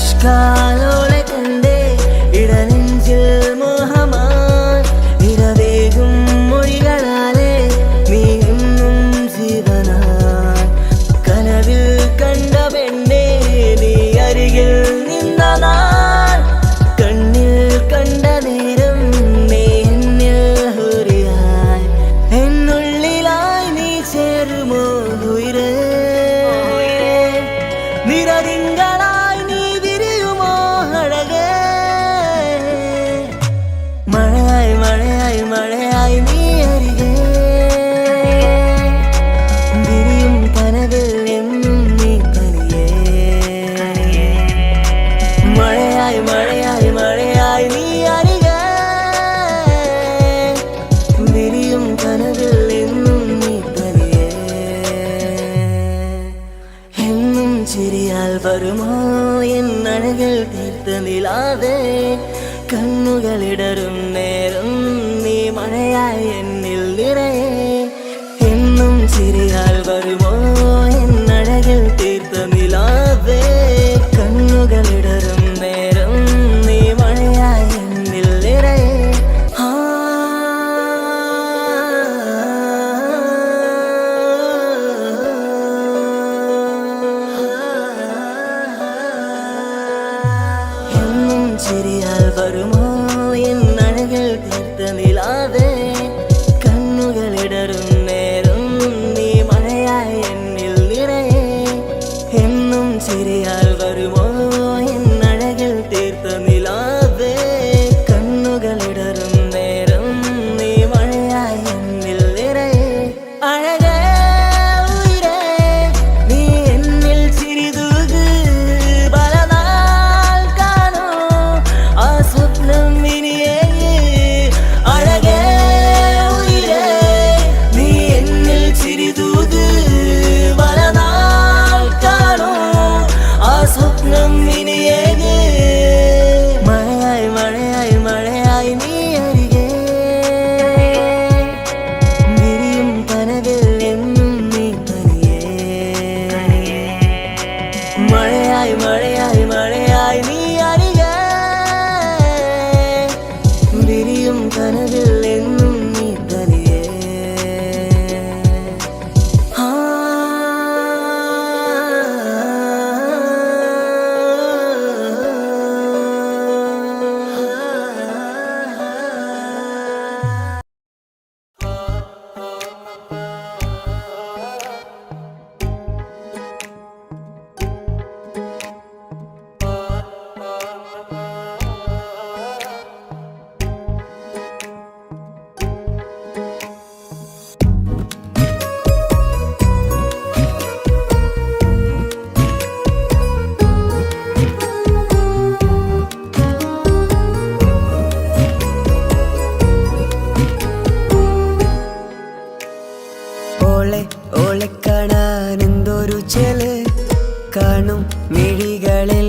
ഇഷ്കാലോളെ കണ്ടേ ഇടനെഞ്ചിൽ മോഹമായി ഇരവേകും മൊഴികളാലേ നീ എന്നും ജീവനായി കനവിൽ കണ്ട പെണ്ണേ നീ അരികിൽ നിന്ന നാൾ കണ്ണിൽ കണ്ട നേരം നീ എന്നിൽ ഹുരിയായി എന്നുള്ളിലായി നീ ചേരുമോ ഉയരേ നിറതിങ്കളായി നീ വിരിയുമോ അഴകേ മഴയായി മഴയായി മഴയായി നീ അരികെ വിരിയും കനവിൽ എന്നും നീ തനിയേ മഴയായി മഴയായി മഴയായി നീ അരികെ വിരിയും കനവിൽ എന്നും നീ തനിയേ എന്നും ചിരിയാൽ വരുമോ എന്നഴകിൽ തീർത്ത നിലാവേ കണ്ണുകളിടറും നേരം നീ മഴയായി എന്നിൽ നിറയെ എന്നും ചിരിയാൽ വരുമോ എന്നഴകിൽ തീർത്ത നിലാവേ കണ്ണുകളിടറും നേരം നീ മഴയായി എന്നിൽ നിറയെ എന്നും ചിരിയാൽ വരുമോ എന്നഴകിൽ തീർത്ത നിലാവേ കണ്ണുകളിടറും നേരം നീ മഴയായി എന്നിൽ നിറയെ എന്നും ചിരിയാൽ വരുമോ എന്നഴകിൽ തീർത്ത നിലാവേ കണ്ണുകളിടറും നേരം നീ മഴയായി എന്നിൽ നിറയെ അഴകേ ഉയിരേ നീ എന്നിൽ ചിരിതൂക് പലനാൾ കാണൂ ആ സ്വപ്നം ഇനിയേ അഴകേ ഉയിരേ നീ എന്നിൽ ചിരിതൂക് പലനാൾ കാണൂ ആ സ്വപ്നം ഇനിയേ മഴയായി മഴയായി മഴയായി നീ അരികെ വിരിയും കനവിൽ എന്നും നീ തനിയേ മഴയായി മഴയായി മഴയായി നീ അരികെ വിരിയും കനവിൽ എന്നും നീ തനിയേ ഓളെ ഓളെ കാണാൻ എന്തൊരു ചെല് കാണും മിഴികളിൽ